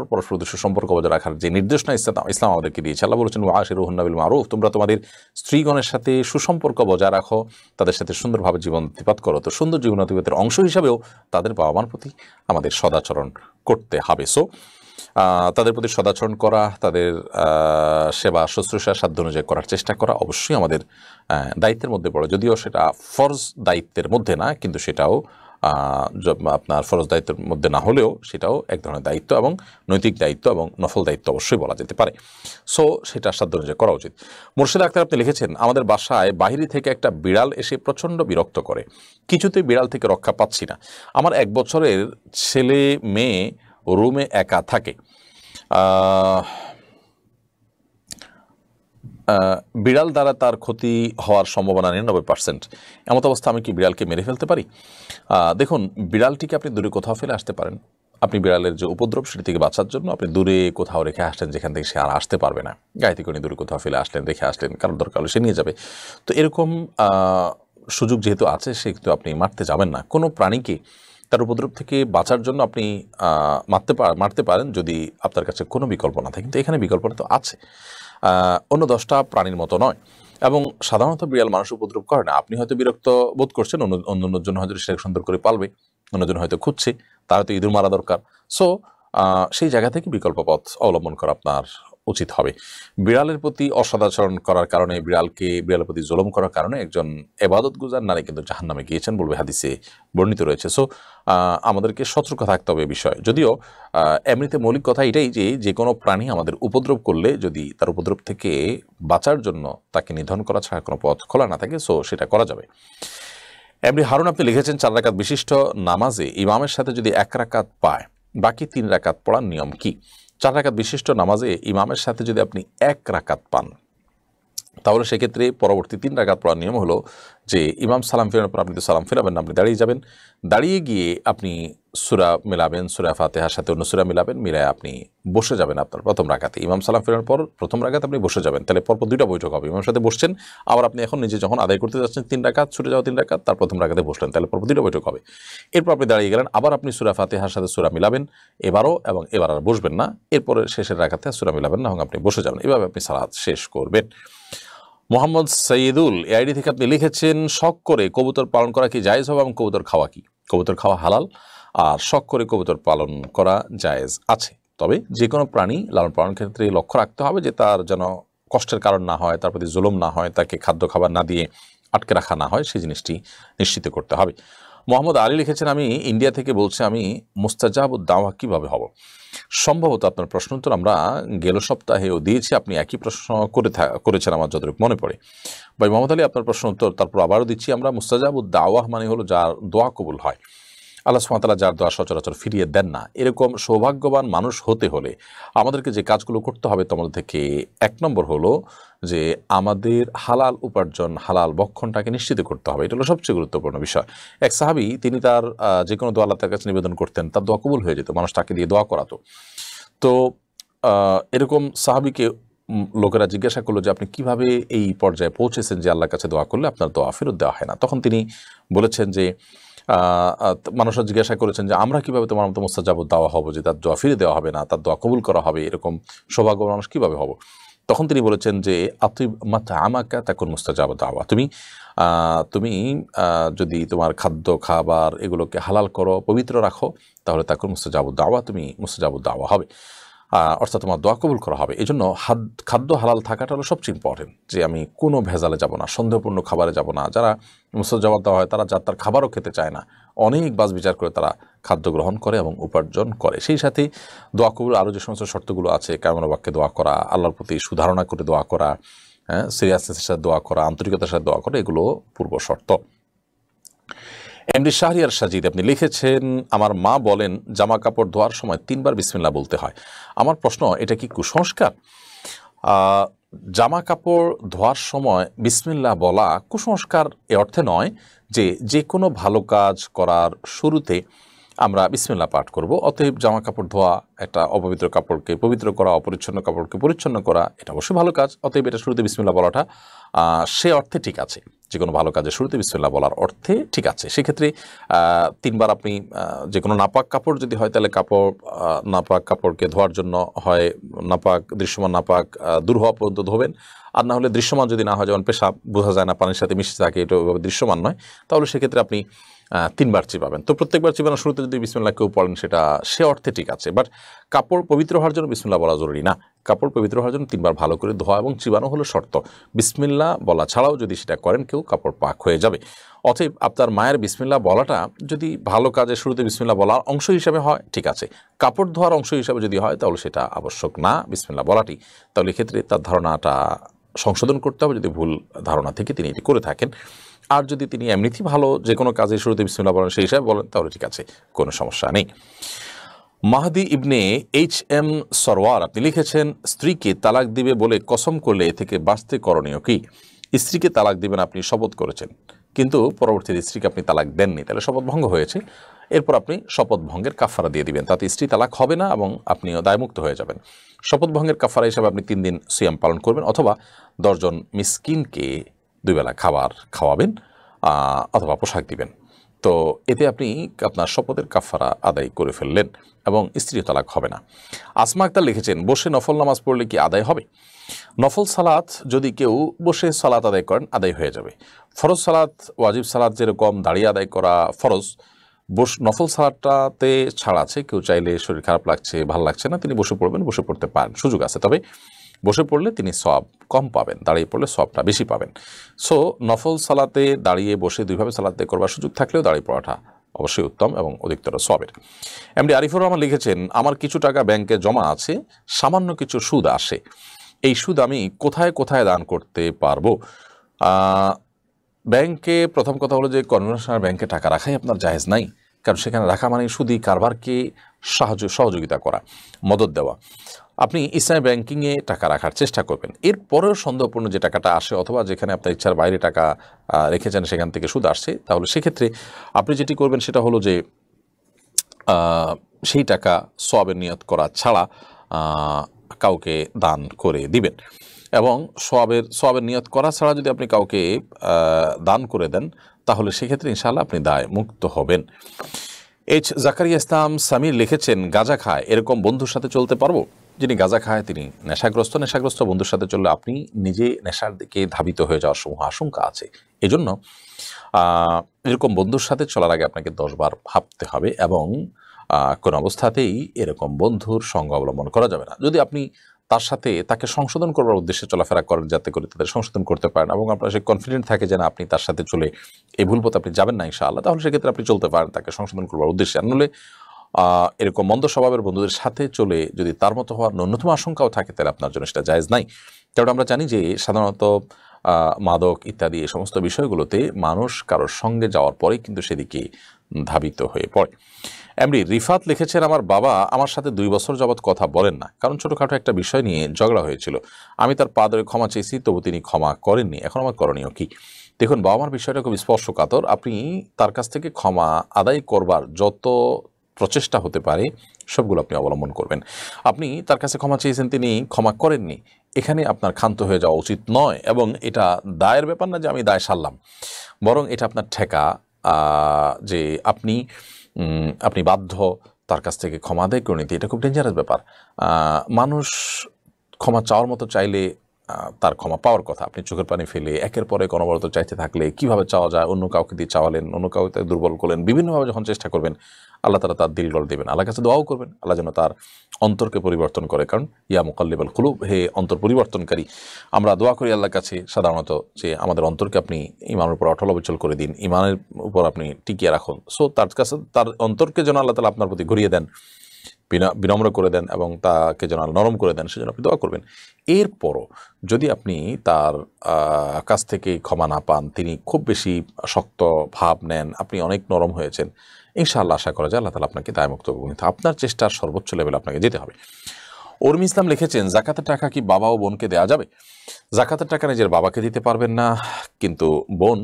সুসম্পর্ক বজায় রাখার যে নির্দেশনা ইসলাম আমাদেরকে দিয়েছে। আল্লাহ বলেছেন, ওয়াশিরুহুন্না বিল মারুফ, তোমরা তোমাদের স্ত্রীগণের সাথে সুসম্পর্ক বজায় রাখো, তাদের সাথে সুন্দরভাবে জীবন অতিবাহিত করো। তো সুন্দর জীবন অতিবাহিতের অংশ হিসাবেও তাদের বাবা মার প্রতি আমাদের সদাচরণ করতে হবে। সো তাদের প্রতি সদাচরণ করা, তাদের সেবা শুশ্রূষা সাধ্য অনুযায়ী করার চেষ্টা করা অবশ্যই আমাদের দায়িত্বের মধ্যে পড়ে, যদিও সেটা ফরজ দায়িত্বের মধ্যে না, কিন্তু সেটাও আপনার ফরজ দায়িত্বের মধ্যে না হলেও সেটাও এক ধরনের দায়িত্ব এবং নৈতিক দায়িত্ব এবং নফল দায়িত্ব অবশ্যই বলা যেতে পারে। সো সেটা সাধ্য অনুযায়ী করা উচিত। মুর্শিদ আক্তার আপনি লিখেছেন, আমাদের বাসায় বাইরে থেকে একটা বিড়াল এসে প্রচণ্ড বিরক্ত করে, কিছুতেই বিড়াল থেকে রক্ষা পাচ্ছি না। আমার 1 বছরের ছেলে মেয়ে রুমে একা থাকে, বিড়াল দ্বারা তার ক্ষতি হওয়ার সম্ভাবনা 99%। এমত অবস্থা আমি কি বিড়ালকে মেরে ফেলতে পারি? দেখুন, বিড়ালটিকে আপনি দূরে কোথাও ফেলে আসতে পারেন। আপনি বিড়ালের যে উপদ্রব সেটি থেকে বাঁচার জন্য আপনি দূরে কোথাও রেখে আসলেন, যেখান থেকে সে আর আসতে পারবে না। গাড়িতে করে দূরে কোথাও ফেলে আসলেন, রেখে আসলেন, কারোর দরকার হলে সে নিয়ে যাবে। তো এরকম সুযোগ যেহেতু আছে, সে কিন্তু আপনি মারতে যাবেন না। কোনো প্রাণীকে তার উপদ্রব থেকে বাঁচার জন্য আপনি মারতে পারেন যদি আপনার কাছে কোনো বিকল্প না থাকে, কিন্তু এখানে বিকল্পটা তো আছে। অন্য 10টা প্রাণীর মতো নয়, এবং সাধারণত বিড়াল মানুষ উপদ্রব করে না। আপনি হয়তো বিরক্ত বোধ করছেন, অন্যজন হয়তো সে সুন্দর করে পালবে, অন্যজন হয়তো খুঁজছে, তার হয়তো ইঁদুর মারা দরকার। সো সেই জায়গা থেকে বিকল্প পথ অবলম্বন করা আপনার উচিত হবে। বিড়ালের প্রতি অসদাচরণ করার কারণে, বিড়ালের প্রতি জুলুম করার কারণে একজন ইবাদত গুজার নারী কিন্তু জাহান্নামে গিয়েছেন বলবে হাদিসে বর্ণিত রয়েছে। সো আমাদেরকে সতর্ক থাকতে হবে এই বিষয়ে। যদিও এমনিতে মৌলিক কথা এটাই যে কোনো প্রাণী আমাদের উপদ্রব করলে যদি তার উপদ্রব থেকে বাঁচার জন্য তাকে নিধন করা ছাড়া কোনো পথ খোলা না থাকে, সো সেটা করা যাবে। এমনি হারুন আপনি লিখেছেন 4 রাকাত বিশিষ্ট নামাজে ইমামের সাথে যদি 1 রাকাত পায়, বাকি 3 রাকাত পড়ার নিয়ম কি? 4 রাকাত বিশিষ্ট নামাজে ইমামের সাথে যদি আপনি 1 রাকাত পান, তাহলে সেক্ষেত্রে পরবর্তী 3 রাকাত পড়ার নিয়ম হলো যে ইমাম সালাম ফেরানোর পর আপনি তো সালাম ফেরাবেন না, আপনি দাঁড়িয়ে যাবেন। দাঁড়িয়ে গিয়ে আপনি সূরা মেলাবেন, সূরা ফাতিহার সাথে অন্য সূরা মিলাবেন, মিলায় আপনি বসে যাবেন আপনার প্রথম রাকাতে। ইমাম সালাম ফেরানোর পর প্রথম রাকাতে আপনি বসে যাবেন। তাহলে পরপর 2টা বৈঠক হবে। ইমামের সাথে বসছেন, আবার আপনি এখন নিজে যখন আদায় করতে যাচ্ছেন 3 রাকাত, ছুটে যাওয়া 3 রাকাত, তার প্রথম রাকাতে বসলেন, তাহলে পরপর 2টা বৈঠক হবে। এরপর আপনি দাঁড়িয়ে গেলেন, আবার আপনি সূরা ফাতিহার সাথে সূরা মিলাবেন এবারও, এবং এবার আর বসবেন না। এরপরে শেষের রাকাতে সূরা মিলাবেন না এবং আপনি বসে যাবেন। এভাবে আপনি সালাত শেষ করবেন। মোহাম্মদ সঈদুল এআইডি থেকে আপনি লিখেছেন, শখ করে কবুতর পালন করা কি জায়েজ হবে এবং কবুতর খাওয়া কি? কবুতর খাওয়া হালাল, আর শখ করে কবুতর পালন করা জায়েজ আছে। তবে যে কোনো প্রাণী লালন পালনের ক্ষেত্রে লক্ষ্য রাখতে হবে যে তার যেন কষ্টের কারণ না হয়, তার প্রতি জুলুম না হয়, তাকে খাদ্য খাবার না দিয়ে আটকে রাখা না হয়, সেই জিনিসটি নিশ্চিত করতে হবে। মোহাম্মদ আলী লিখেছেন, আমি ইন্ডিয়া থেকে বলছি, আমি মুস্তাজাবুদ দাওয়া কীভাবে হব? সম্ভবত আপনার প্রশ্ন উত্তর আমরা গেল সপ্তাহেও দিয়েছি, আপনি একই প্রশ্ন করেছেন আমার যতটুকু মনে পড়ে। ভাই মোহাম্মদ আলী, আপনার প্রশ্ন উত্তর তারপর আবারও দিচ্ছি আমরা। মুস্তাজাবুদ দাওয়াহ মানে হলো যার দোয়া কবুল হয়, আল্লাহ সুবহানাহু ওয়া তাআলা যার দোয়া সচরাচর ফিরিয়ে দেন না, এরকম সৌভাগ্যবান মানুষ হতে হলে আমাদেরকে যে কাজগুলো করতে হবে তোমাদের থেকে 1 নম্বর হলো যে আমাদের হালাল উপার্জন, হালাল বক্ষণটাকে নিশ্চিত করতে হবে। এটা হলো সবচেয়ে গুরুত্বপূর্ণ বিষয়। এক সাহাবী, তিনি তার যে কোনো দোয়া আল্লাহর কাছে নিবেদন করতেন, তার দোয়া কবুল হয়ে যেত, মানুষ তাকে দিয়ে দোয়া করাতো। তো এরকম সাহাবীকে লোকেরা জিজ্ঞাসা করলো যে আপনি কিভাবে এই পর্যায়ে পৌঁছেছেন যে আল্লাহর কাছে দোয়া করলে আপনার দোয়া ফেরত দেওয়া হয় না? তখন তিনি বলেছেন যে মানুষরা জিজ্ঞাসা করেছেন যে আমরা কিভাবে তোমার মতো মুস্তাজাবুদ দাওয়া হব, যে তার দোয়া ফিরে দেওয়া হবে না, তার দোয়া কবুল করা হবে, এরকম সৌভাগ্য মানুষ কিভাবে হব? তখন তিনি বলেছেন যে আতিব মাতা আমাকা তাকুন মুস্তাজাবুদ দাওয়া, তুমি যদি তোমার খাদ্য খাবার এগুলোকে হালাল করো, পবিত্র রাখো, তাহলে তাকুন মুস্তাজাবুদ দাওয়া, তুমি মুস্তাজাবুদ দাওয়া হবে, অর্থাৎ তোমার দোয়া কবুল করা হবে। এই জন্য খাদ্য হালাল থাকাটা হলো সবচেয়ে ইম্পর্টেন্ট, যে আমি কোনো ভেজালে যাব না, সন্দেহপূর্ণ খাবারে যাব না। যারা মুস্তাজাবুদ দেওয়া হয় তারা তার খাবারও খেতে চায় না, অনেক বাছ বিচার করে তারা খাদ্য গ্রহণ করে এবং উপার্জন করে। সেই সাথে দোয়া কবুল আরও যে সমস্ত শর্তগুলো আছে, কায়মন বাক্যে দোয়া করা, আল্লাহর প্রতি সুধারণা করে দোয়া করা, সিরিয়াসনেসের সাথে দোয়া করা, আন্তরিকতার সাথে দোয়া করা, এগুলো পূর্ব শর্ত। এমডি শাহরিয়ার সাজিদ আপনি লিখেছেন, আমার মা বলেন জামা কাপড় ধোয়ার সময় 3 বার বিসমিল্লাহ বলতে হয়। আমার প্রশ্ন, এটা কি কুসংস্কার? জামা কাপড় ধোয়ার সময় বিসমিল্লাহ বলা কুসংস্কার এ অর্থে নয় যে কোনো ভালো কাজ করার শুরুতে আমরা বিসমিল্লাহ পাঠ করব। অতএব জামা কাপড় ধোয়া, একটা অপবিত্র কাপড়কে পবিত্র করা, অপরিচ্ছন্ন কাপড়কে পরিচ্ছন্ন করা, এটা অবশ্যই ভালো কাজ। অতএব এটা শুরুতে বিসমিল্লাহ বলাটা সে অর্থে ঠিক আছে, যে কোনো ভালো কাজের শুরুতে বিসমিল্লাহ বলার অর্থে ঠিক আছে। সেক্ষেত্রে 3 বার আপনি যে কোনো নাপাক কাপড় যদি হয়, তাহলে নাপাক কাপড়কে ধোয়ার জন্য হয় দৃশ্যমান নাপাক দূর হওয়া পর্যন্ত ধোবেন, আর না হলে দৃশ্যমান যদি না হয়, যেমন পেশাব বোঝা যায় না, পানির সাথে মিশে থাকে, এটা দৃশ্যমান নয়, তাহলে সেক্ষেত্রে আপনি 3 বার চিবাবেন। তো প্রত্যেকবার চিবানোর শুরুতে যদি বিসমিল্লাহ কেউ পড়েন, সেটা সে অর্থে ঠিক আছে। বাট কাপড় পবিত্র হওয়ার জন্য বিসমিল্লাহ বলা জরুরি না। কাপড় পবিত্র হওয়ার জন্য 3 বার ভালো করে ধোয়া এবং চিবানো হলো শর্ত। বিসমিল্লাহ বলা ছাড়াও যদি সেটা করেন কেউ, কাপড় পাক হয়ে যাবে। অতএব আপনার মায়ের বিসমিল্লাহ বলাটা যদি ভালো কাজের শুরুতে বিসমিল্লাহ বলার অংশ হিসাবে হয়, ঠিক আছে। কাপড় ধোয়ার অংশ হিসাবে যদি হয়, তাহলে সেটা আবশ্যক না বিসমিল্লাহ বলাটি। তাহলে এক্ষেত্রে তার ধারণাটা সংশোধন করতে হবে, যদি ভুল ধারণা থেকে তিনি এটি করে থাকেন। আর যদি তিনি এমনিতেই ভালো যে কোনো কাজের শুরুতে বিসমিল্লাহ বলেন, সেই হিসাবে বলেন, তাহলে ঠিক আছে, কোনো সমস্যা নেই। মাহদি ইবনে HM সরওয়ার আপনি লিখেছেন, স্ত্রীকে তালাক দিবে বলে কসম করলে এ থেকে বাঁচতে করণীয় কি? স্ত্রীকে তালাক দিবেন, আপনি শপথ করেছেন, কিন্তু পরবর্তীতে স্ত্রীকে আপনি তালাক দেননি, তাহলে শপথ ভঙ্গ হয়েছে। এরপর আপনি শপথ ভঙ্গের কাফারা দিয়ে দিবেন, তাতে স্ত্রী তালাক হবে না এবং আপনিও দায়মুক্ত হয়ে যাবেন। শপথ ভঙ্গের কাফারা হিসাবে আপনি 3 দিন সিয়াম পালন করবেন, অথবা 10 জন মিসকিনকে 2 বেলা খাবার খাওয়াবেন, অথবা পোশাক দিবেন। তো এতে আপনি আপনার শপথের কাফারা আদায় করে ফেললেন এবং স্ত্রী তালাক হবে না। আসমা আক্তার লিখেছেন, বসে নফল নামাজ পড়লে কি আদায় হবে? নফল সালাত যদি কেউ বসে সালাত আদায় করেন, আদায় হয়ে যাবে। ফরজ সালাত, ওয়াজিব সালাত যেরকম দাঁড়িয়ে আদায় করা ফরজ, নফল সালাতটাতে ছাড় আছে, কেউ চাইলে শরীর খারাপ লাগছে, ভালো লাগছে না, তিনি বসে পড়বেন, বসে পড়তে পারেন, সুযোগ আছে। তবে বসে পড়লে তিনি সওয়াব কম পাবেন, দাঁড়িয়ে পড়লে সওয়াবটা বেশি পাবেন। সো নফল সালাতে দাঁড়িয়ে বসে দুইভাবে সালাতে করবার সুযোগ থাকলেও দাঁড়িয়ে পড়াটা অবশ্যই উত্তম এবং অধিকতর সওয়াবের। এমডি আরিফুর রহমান লিখেছেন, আমার কিছু টাকা ব্যাংকে জমা আছে, সামান্য কিছু সুদ আসে, এই সুদ আমি কোথায় কোথায় দান করতে পারবো? ব্যাংকে প্রথম কথা হলো যে কনভেনশনাল ব্যাংকে টাকা রাখাই আপনার জায়েজ নাই, কারণ সেখানে রাখা মানে সুদী কারবারকে সহযোগিতা করা, মদত দেওয়া। আপনি ইসলামী ব্যাংকিংয়ে টাকা রাখার চেষ্টা করবেন। এরপরেও সন্দেহপূর্ণ যে টাকাটা আসে অথবা যেখানে আপনার ইচ্ছার বাইরে টাকা রেখেছেন সেখান থেকে সুদ আসছে, তাহলে সেক্ষেত্রে আপনি যেটি করবেন সেটা হলো যে সেই টাকা সওয়াবের নিয়ত করা ছাড়া কাউকে দান করে দিবেন। এবং সওয়াবের নিয়ত করা ছাড়া যদি আপনি কাউকে দান করে দেন তাহলে সেক্ষেত্রে ইনশাআল্লাহ আপনি দায় মুক্ত হবেন। এইচ জাকারিয়া ইসলাম সামির লিখেছেন, গাঁজা খায় এরকম বন্ধুর সাথে চলতে পারবো? যিনি গাঁজা খায় তিনি নেশাগ্রস্ত বন্ধুর সাথে চললে আপনি নিজে নেশার দিকে ধাবিত হয়ে যাওয়ার সমূহ আশঙ্কা আছে। এজন্য এরকম বন্ধুর সাথে চলার আগে আপনাকে 10 বার ভাবতে হবে এবং কোন অবস্থাতেই এরকম বন্ধুর সঙ্গ অবলম্বন করা যাবে না। যদি আপনি তার সাথে তাকে সংশোধন করবার উদ্দেশ্যে চলাফেরা করেন যাতে করে তাদের সংশোধন করতে পারেন এবং আপনার সে কনফিডেন্ট থাকে যে না আপনি তার সাথে চলে এই ভুল পথে আপনি যাবেন না ইনশাআল্লাহ, তাহলে সেক্ষেত্রে আপনি চলতে পারেন তাকে সংশোধন করবার উদ্দেশ্যে। আর নইলে এরকম মন্দ স্বভাবের বন্ধুদের সাথে চলে যদি তার মতো হওয়ার ন্যূনতম আশঙ্কাও থাকে তাহলে আপনার জন্য সেটা জায়েজ নাই। কারণ আমরা জানি যে সাধারণত মাদক ইত্যাদি এই সমস্ত বিষয়গুলোতে মানুষ কারোর সঙ্গে যাওয়ার পরে কিন্তু সেদিকে ধাবিত হয়ে পড়ে। এমডি রিফাত লিখেছেন, আমার বাবা আমার সাথে 2 বছর যাবৎ কথা বলেন না, কারণ ছোটোখাটো একটা বিষয় নিয়ে ঝগড়া হয়েছিল। আমি তার পা ধরে ক্ষমা চেয়েছি, তবু তিনি ক্ষমা করেননি। এখন আমার করণীয় কি? দেখুন, বাবা মার বিষয়টা খুব স্পর্শকাতর। আপনি তার কাছ থেকে ক্ষমা আদায় করবার যত প্রচেষ্টা হতে পারে সবগুলো আপনি অবলম্বন করবেন। আপনি তার কাছে ক্ষমা চেয়েছেন, তিনি ক্ষমা করেননি, এখানে আপনার ক্ষান্ত হয়ে যাওয়া উচিত নয় এবং এটা দায়ের ব্যাপার না যে আমি দায় সারলাম, বরং এটা আপনার ঠেকা যে আপনি বাধ্য তার কাছ থেকে ক্ষমা আদায় করে নিতে। এটা খুব ডেঞ্জারাস ব্যাপার। মানুষ ক্ষমা চাওয়ার মতো চাইলে তার ক্ষমা পাওয়ার কথা। আপনি চোখের পানি ফেলে একের পরে অনবরত চাইতে থাকলে কিভাবে চাওয়া যায়, অন্য কাউকে দিয়ে চাওয়ালেন, অন্য কাউকে দুর্বল করলেন, বিভিন্নভাবে যখন চেষ্টা করবেন আল্লাহ তাআলা তার দিল গড় দেবেন। আল্লাহর কাছে দোয়াও করবেন আল্লাহ যেন তার অন্তরকে পরিবর্তন করে, কারণ ইয়া মুকাল্লিবাল কুলুব, হে অন্তর পরিবর্তনকারী। আমরা দোয়া করি আল্লাহর কাছে সাধারণত যে আমাদের অন্তরকে আপনি ইমানের উপর অটল অবিচল করে দিন, ইমানের উপর আপনি টিকিয়ে রাখুন। সো তার কাছে তার অন্তরকে যেন আল্লাহ তাআলা আপনার প্রতি ঘুরিয়ে দেন, বিনম্র করে দেন এবং তাকে যেন নরম করে দেন, সেজন্য আপনি দোয়া করবেন। এরপরও যদি আপনি তার কাছ থেকে ক্ষমা না পান, তিনি খুব বেশি শক্ত ভাব নেন, আপনি অনেক নরম হয়েছেন, ইনশাআল্লাহ আশা করা যায় আল্লাহ তাআলা আপনাকে দায়মুক্ত করবেন। আপনার চেষ্টার সর্বোচ্চ লেভেলে আপনাকে যেতে হবে। উর্মি ইসলাম লিখেছেন, জাকাতের টাকা কি বাবা ও বোনকে দেওয়া যাবে? জাকাতের টাকা নিজের বাবাকে দিতে পারবেন না, কিন্তু বোন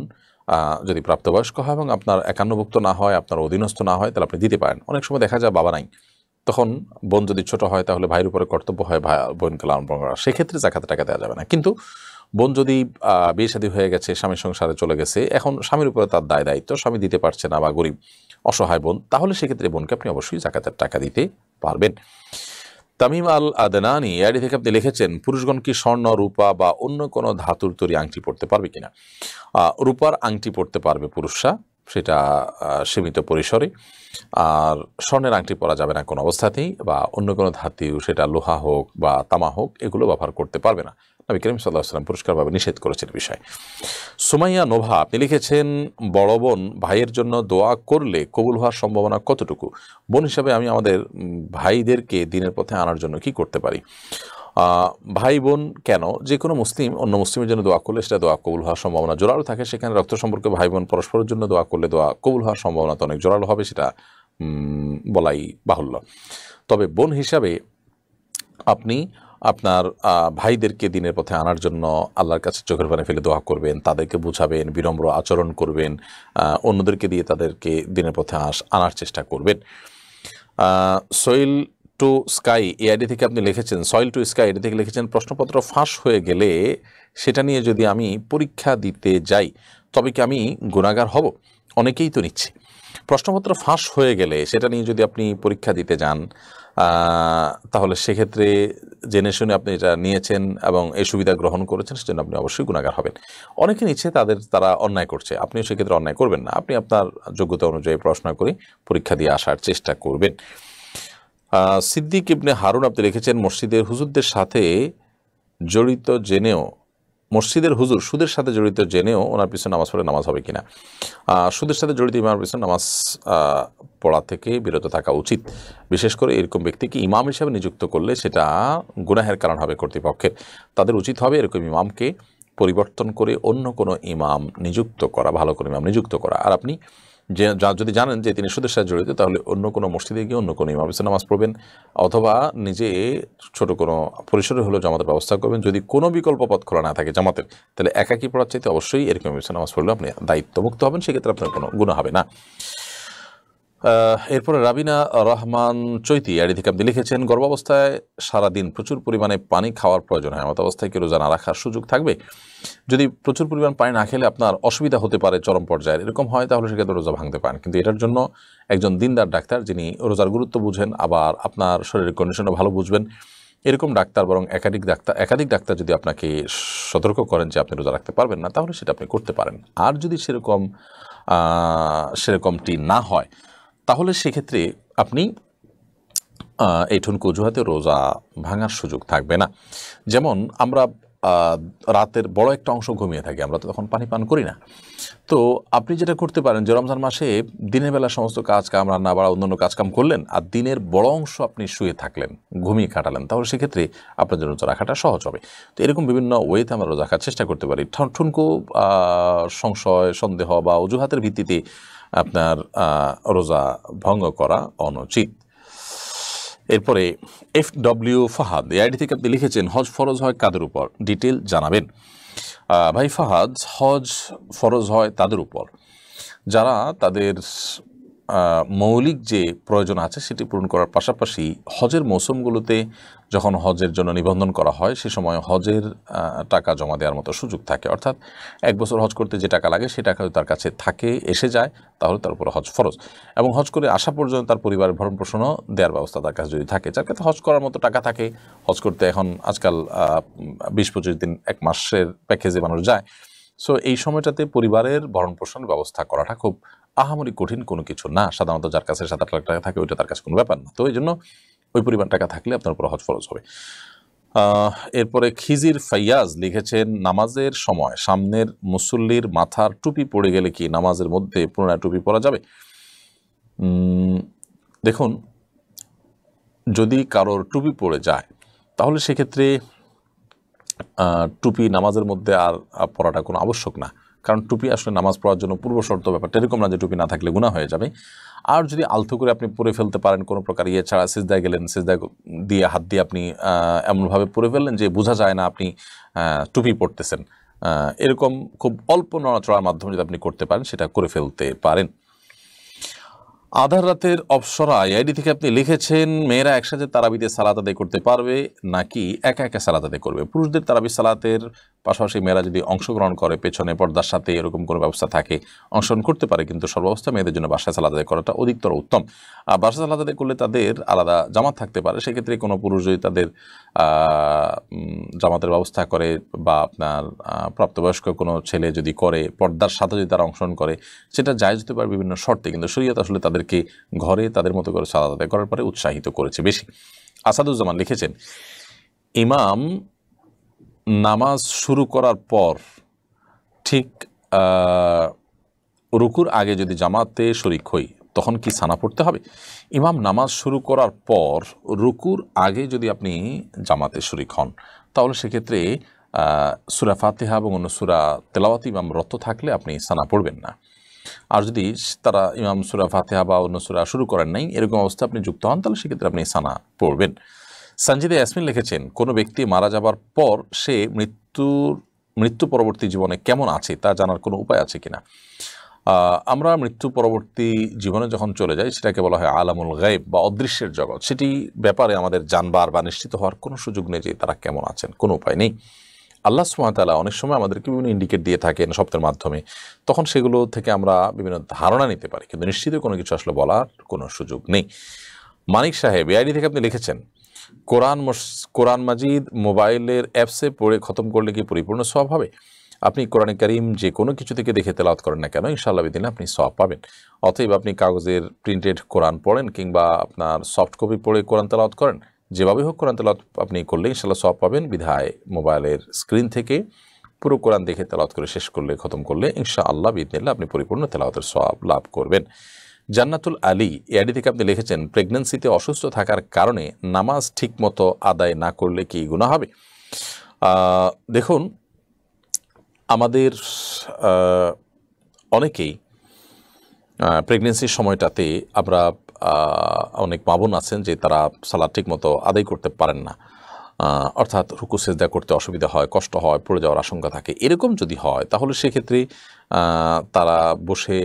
যদি প্রাপ্তবয়স্ক হয় এবং আপনার একান্নভুক্ত না হয়, আপনার অধীনস্থ না হয়, তাহলে আপনি দিতে পারেন। অনেক সময় দেখা যায় বাবা নাই, তখন বোন যদি ছোট হয় তাহলে ভাইয়ের উপরে কর্তব্য হয় ভাই বোনকে লালন পালন করা, সেক্ষেত্রে জাকাতের টাকা দেওয়া যাবে না। কিন্তু বোন যদি বিয়ে শাদী হয়ে গেছে, স্বামীর সংসারে চলে গেছে, এখন স্বামীর উপরে তার দায়িত্ব, স্বামী দিতে পারছে না বা গরিব অসহায় বোন, তাহলে সেক্ষেত্রে বোনকে আপনি অবশ্যই জাকাতের টাকা দিতে পারবেন। তামিম আল আদনানি এআইডি থেকে আপনি লিখেছেন, পুরুষগণ কি স্বর্ণ, রূপা বা অন্য কোনো ধাতুর তৈরি আংটি পড়তে পারবে কিনা? রূপার আংটি পড়তে পারবে পুরুষরা, সেটা সীমিত পরিসরে। আর স্বর্ণের আংটি পরা যাবে না কোনো অবস্থাতেই, বা অন্য কোনো ধাতু, সেটা লোহা হোক বা তামা হোক, এগুলো ব্যবহার করতে পারবে না। নবী করিম সাল্লাল্লাহু আলাইহি ওয়াসাল্লাম পরিষ্কারভাবে নিষেধ করেছেন বিষয়। সুমাইয়া নোভা আপনি লিখেছেন, বড় বোন ভাইয়ের জন্য দোয়া করলে কবুল হওয়ার সম্ভাবনা কতটুকু? বোন হিসাবে আমি আমাদের ভাইদেরকে দিনের পথে আনার জন্য কি করতে পারি? ভাই বোন কেন, যে কোনো মুসলিম অন্য মুসলিমের জন্য দোয়া করলে সেটা দোয়া কবুল হওয়ার সম্ভাবনা জোরালো থাকে। সেখানে রক্ত সম্পর্কে ভাই বোন পরস্পরের জন্য দোয়া করলে দোয়া কবুল হওয়ার সম্ভাবনা তো অনেক জোরালো হবে, সেটা বলাই বাহুল্য। তবে বোন হিসাবে আপনি আপনার ভাইদেরকে দিনের পথে আনার জন্য আল্লাহর কাছে চোখের পানি ফেলে দোয়া করবেন, তাদেরকে বুঝাবেন, বিনম্র আচরণ করবেন, অন্যদেরকে দিয়ে তাদেরকে দিনের পথে আনার চেষ্টা করবেন। সোয়েল টু স্কাই এআইডি থেকে আপনি লিখেছেন, সয়েল টু স্কাই এআইডি থেকে লিখেছেন, প্রশ্নপত্র ফাঁস হয়ে গেলে সেটা নিয়ে যদি আমি পরীক্ষা দিতে যাই তবে কি আমি গুনাহগার হব? অনেকেই তো নিচ্ছে। প্রশ্নপত্র ফাঁস হয়ে গেলে সেটা নিয়ে যদি আপনি পরীক্ষা দিতে যান, তাহলে সেক্ষেত্রে জেনে শুনে আপনি এটা নিয়েছেন এবং এই সুবিধা গ্রহণ করেছেন, সেজন্য আপনি অবশ্যই গুনাহগার হবেন। অনেকে নিচ্ছে তারা অন্যায় করছে, আপনিও সেক্ষেত্রে অন্যায় করবেন না। আপনি আপনার যোগ্যতা অনুযায়ী পড়াশোনা করে পরীক্ষা দিয়ে আসার চেষ্টা করবেন। সিদ্দিক ইবনে হারুন আপনি লিখেছেন, মসজিদের হুজুরদের সাথে জড়িত জেনেও সুদের সাথে জড়িত জেনেও ওনার পিছনে নামাজ পড়ে নামাজ হবে কিনা। সুদের সাথে জড়িত ইমামের পিছনে নামাজ পড়া থেকে বিরত থাকা উচিত। বিশেষ করে এরকম ব্যক্তিকে ইমাম হিসাবে নিযুক্ত করলে সেটা গুনাহের কারণ হবে কর্তৃপক্ষের। তাদের উচিত হবে এরকম ইমামকে পরিবর্তন করে অন্য কোনো ইমাম নিযুক্ত করা, ভালো কোনো ইমাম নিযুক্ত করা। আর আপনি যদি জানেন যে তিনি সুদের সাথে জড়িত, তাহলে অন্য কোনো মসজিদে গিয়ে অন্য কোনো ইমামের পিছনে নামাজ পড়বেন, অথবা নিজে ছোট কোনো পরিসরে হলেও জামাতের ব্যবস্থা করবেন। যদি কোনো বিকল্প পথ খোলা না থাকে জামাতের, তাহলে একাকী পড়ার চাইতে অবশ্যই এরকম পিছনে নামাজ পড়লে আপনি দায়িত্বমুক্ত হবেন, সেক্ষেত্রে আপনার কোনো গুনাহ হবে না। এরপরে রাবিনা রহমান চৈতি আইডি থেকে আপনি লিখেছেন, গর্ভাবস্থায় সারাদিন প্রচুর পরিমাণে পানি খাওয়ার প্রয়োজন হয়, এমত অবস্থায় কি রোজা না রাখার সুযোগ থাকবে? যদি প্রচুর পরিমাণ পানি না খেলে আপনার অসুবিধা হতে পারে চরম পর্যায়ে, এরকম হয়, তাহলে সেক্ষেত্রে রোজা ভাঙতে পারেন। কিন্তু এটার জন্য একজন দিনদার ডাক্তার, যিনি রোজার গুরুত্ব বুঝেন, আবার আপনার শরীরের কন্ডিশনও ভালো বুঝবেন, এরকম ডাক্তার, বরং একাধিক ডাক্তার যদি আপনাকে সতর্ক করেন যে আপনি রোজা রাখতে পারবেন না, তাহলে সেটা আপনি করতে পারেন। আর যদি সেরকমটি না হয়, তাহলে সেক্ষেত্রে আপনি এই ঠুনকো অজুহাতে রোজা ভাঙার সুযোগ থাকবে না। যেমন আমরা রাতের বড় একটা অংশ ঘুমিয়ে থাকি, আমরা তো তখন পানি পান করি না। তো আপনি যেটা করতে পারেন যে রমজান মাসে দিনের বেলা সমস্ত কাজকাম, রান্না বাড়া, অন্যান্য কাজকাম করলেন, আর দিনের বড় অংশ আপনি শুয়ে থাকলেন, ঘুমিয়ে কাটালেন, তাহলে সেক্ষেত্রে আপনার জন্য রোজা রাখাটা সহজ হবে। তো এরকম বিভিন্ন ওয়েতে আমরা রোজা রাখার চেষ্টা করতে পারি। ঠুনকো সংশয়, সন্দেহ বা অজুহাতের ভিত্তিতে আপনার রোজা ভঙ্গ করা অনুচিত। এরপরে FW ফাহাদ এই আইডি থেকে আপনি লিখেছেন, হজ ফরজ হয় কাদের উপর, ডিটেল জানাবেন। ভাই ফাহাদ, হজ ফরজ হয় তাদের উপর যারা তাদের মৌলিক যে প্রয়োজন আছে সেটি পূরণ করার পাশাপাশি হজের মৌসুমগুলোতে যখন হজের জন্য নিবন্ধন করা হয়, সে সময় হজের টাকা জমা দেওয়ার মতো সুযোগ থাকে। অর্থাৎ এক বছর হজ করতে যে টাকা লাগে সে টাকা যদি তার কাছে থাকে, এসে যায়, তাহলে তার উপর হজ ফরজ। এবং হজ করে আসা পর্যন্ত তার পরিবারের ভরণ পোষণও দেওয়ার ব্যবস্থা তার কাছে যদি থাকে, যার কাছে হজ করার মতো টাকা থাকে, হজ করতে এখন আজকাল 20-25 দিন, 1 মাসের প্যাকেজে মানুষ যায়। সো এই সময়টাতে পরিবারের ভরণ পোষণের ব্যবস্থা করাটা খুব আহামরি কঠিন কোনো কিছু না। সাধারণত যার কাছে 7-8 লাখ টাকা থাকে, ওইটা তার কাছে কোনো ব্যাপার না। তো এই জন্য ওই পরিমাণ টাকা থাকলে আপনার উপর হজ ফরজ হবে। এরপরে খিজির ফাইয়াজ লিখেছেন, নামাজের সময় সামনের মুসল্লির মাথার টুপি পড়ে গেলে কি নামাজের মধ্যে পুনরায় টুপি পরা যাবে? দেখুন, যদি কারোর টুপি পড়ে যায়, তাহলে সেক্ষেত্রে টুপি নামাজের মধ্যে আর পরাটা কোনো আবশ্যক না। কারণ টুপি আসলে নামাজ পড়ার জন্য পূর্ব শর্ত, ব্যাপারটা এরকম না যে টুপি না থাকলে গুনাহ হয়ে যাবে। আর যদি আলতো করে আপনি পরে ফেলতে পারেন, কোনো প্রকার ছাড়া সিজদায় গেলেন, সিজদায় দিয়ে হাত দিয়ে আপনি এমনভাবে পরে ফেললেন যে বোঝা যায় না আপনি টুপি পরতেছেন, এরকম খুব অল্প নড়াচড়ার মাধ্যমে যদি আপনি করতে পারেন, সেটা করে ফেলতে পারেন। আধার রাতের অপসরা আইডি থেকে আপনি লিখেছেন, মেয়েরা একসাথে তারাবিতে সালাত আদায় করতে পারবে নাকি একা একা সালাত আদায় করবে? পুরুষদের তারাবি সালাতের পাশাপাশি মেয়েরা যদি অংশগ্রহণ করে, পেছনে পর্দার সাথে এরকম কোনো ব্যবস্থা থাকে, অংশগ্রহণ করতে পারে, কিন্তু সর্বাবস্থা মেয়েদের জন্য বাসায় সালাত আদায় করাটা অধিকতর উত্তম। আর বাসায় সালাত আদায় করলে তাদের আলাদা জামাত থাকতে পারে, সেক্ষেত্রে কোনো পুরুষ যদি তাদের জামাতের ব্যবস্থা করে, বা আপনার প্রাপ্তবয়স্ক কোনো ছেলে যদি করে, পর্দার সাথে যদি তারা অংশগ্রহণ করে, সেটা জায়েজ হতে পারে বিভিন্ন শর্তে। কিন্তু শরীয়ত আসলে তাদেরকে ঘরে তাদের মতো করে সালাত আদায় করার পরে উৎসাহিত করেছে বেশি। আসাদুজ্জামান লিখেছেন, ইমাম নামাজ শুরু করার পর ঠিক রুকুর আগে যদি জামাতে শরিক হই, তখন কি সানা পড়তে হবে? ইমাম নামাজ শুরু করার পর রুকুর আগে যদি আপনি জামাতে শরিক হন, তাহলে সেক্ষেত্রে সূরা ফাতিহা এবং অন্য সূরা তেলাওয়াত ইমাম রত থাকলে আপনি সানা পড়বেন না। আর যদি তারা ইমাম সূরা ফাতিহা বা অন্য সূরা শুরু করেন নাই, এরকম অবস্থা আপনি যুক্ত হন, তাহলে সেক্ষেত্রে আপনি সানা পড়বেন। সঞ্জিদা ইয়াসমিন লিখেছেন, কোনো ব্যক্তি মারা যাবার পর সে মৃত্যু পরবর্তী জীবনে কেমন আছে তা জানার কোনো উপায় আছে কিনা? আমরা মৃত্যু পরবর্তী জীবনে যখন চলে যাই, সেটাকে বলা হয় আলামুল গায়ব বা অদৃশ্যের জগৎ। সেটি ব্যাপারে আমাদের জানবার বা নিশ্চিত হওয়ার কোনো সুযোগ নেই যে তারা কেমন আছেন, কোনো উপায় নেই। আল্লাহ সুবহানাহু ওয়া তাআলা অনেক সময় আমাদেরকে বিভিন্ন ইন্ডিকেট দিয়ে থাকেন শব্দের মাধ্যমে, তখন সেগুলো থেকে আমরা বিভিন্ন ধারণা নিতে পারি, কিন্তু নিশ্চিত কোনো কিছু আসলে বলার কোনো সুযোগ নেই। মানিক সাহেব এআইডি থেকে আপনি লিখেছেন, কোরআন মাজিদ মোবাইলের অ্যাপসে পড়ে খতম করলে কি পরিপূর্ণ সওয়াব হবে? আপনি কোরআনে কারীম যে কোনো কিছু থেকে দেখে তেলাওয়াত করেন না কেন, ইনশাআল্লাহ বিদিনে আপনি সওয়াব পাবেন। অতএব আপনি কাগজের প্রিন্টেড কোরআন পড়েন কিংবা আপনার সফট কপি পড়ে কোরআন তেলাওয়াত করেন, যেভাবে হোক কোরআন তেলাওয়াত আপনি করলে ইনশাআল্লাহ সওয়াব পাবেন। বিধায় মোবাইলের স্ক্রিন থেকে পুরো কোরআন দেখে তেলাওয়াত করে শেষ করলে, খতম করলে ইনশাআল্লাহ বিদিনিল্লাহ আপনি পরিপূর্ণ তেলাওয়াতের সওয়াব লাভ করবেন। জান্নাতুল আলী এআইডি থেকে আপনি লিখেছেন, প্রেগন্যান্সিতে অসুস্থ থাকার কারণে নামাজ ঠিকমতো আদায় না করলে কি গুনাহ হবে? দেখুন, আমাদের অনেকেই প্রেগনেন্সির সময়টাতে আমরা অনেক মা বোন আছেন যে তারা সালাত ঠিকমতো আদায় করতে পারেন না, অর্থাৎ রুকু সেজদা করতে অসুবিধা হয়, কষ্ট হয়, পড়ে যাওয়ার আশঙ্কা থাকে। এরকম যদি হয় তাহলে সেক্ষেত্রে তারা বসে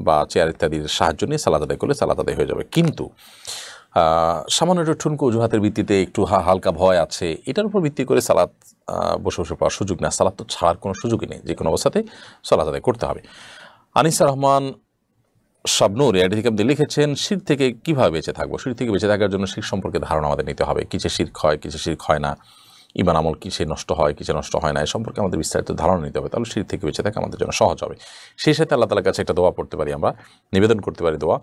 বা চেয়ার ইত্যাদির সাহায্য নিয়ে সালাত আদায় করলে সালাত আদায় হয়ে যাবে। কিন্তু সামান্য একটু ঠুনকো অজুহাতের ভিত্তিতে একটু হালকা ভয় আছে, এটার উপর ভিত্তি করে সালাত বসে বসে পাওয়ার সুযোগ না, সালাত তো ছাড়ার কোনো সুযোগই নেই, যে কোনো অবস্থাতে সালাত আদায় করতে হবে। আনিসা রহমান শাবনুর এআইডি থেকে আপনি লিখেছেন, শিরক থেকে কীভাবে বেঁচে থাকবো? শিরক থেকে বেঁচে থাকার জন্য শিরক সম্পর্কে ধারণা আমাদের নিতে হবে, কিসে শিরক হয়, কিসে শিরক হয় না, ঈমান আমল কিসে নষ্ট হয়, কিসে নষ্ট হয় না, এই সম্পর্কে আমাদের বিস্তারিত ধারণা নিতে হবে, তাহলে শিরক থেকে বেঁচে থাকা আমাদের জন্য সহজ হবে। সেই সাথে আল্লাহ তাআলার কাছে একটা দোয়া পড়তে পারি, আমরা নিবেদন করতে পারি দোয়া,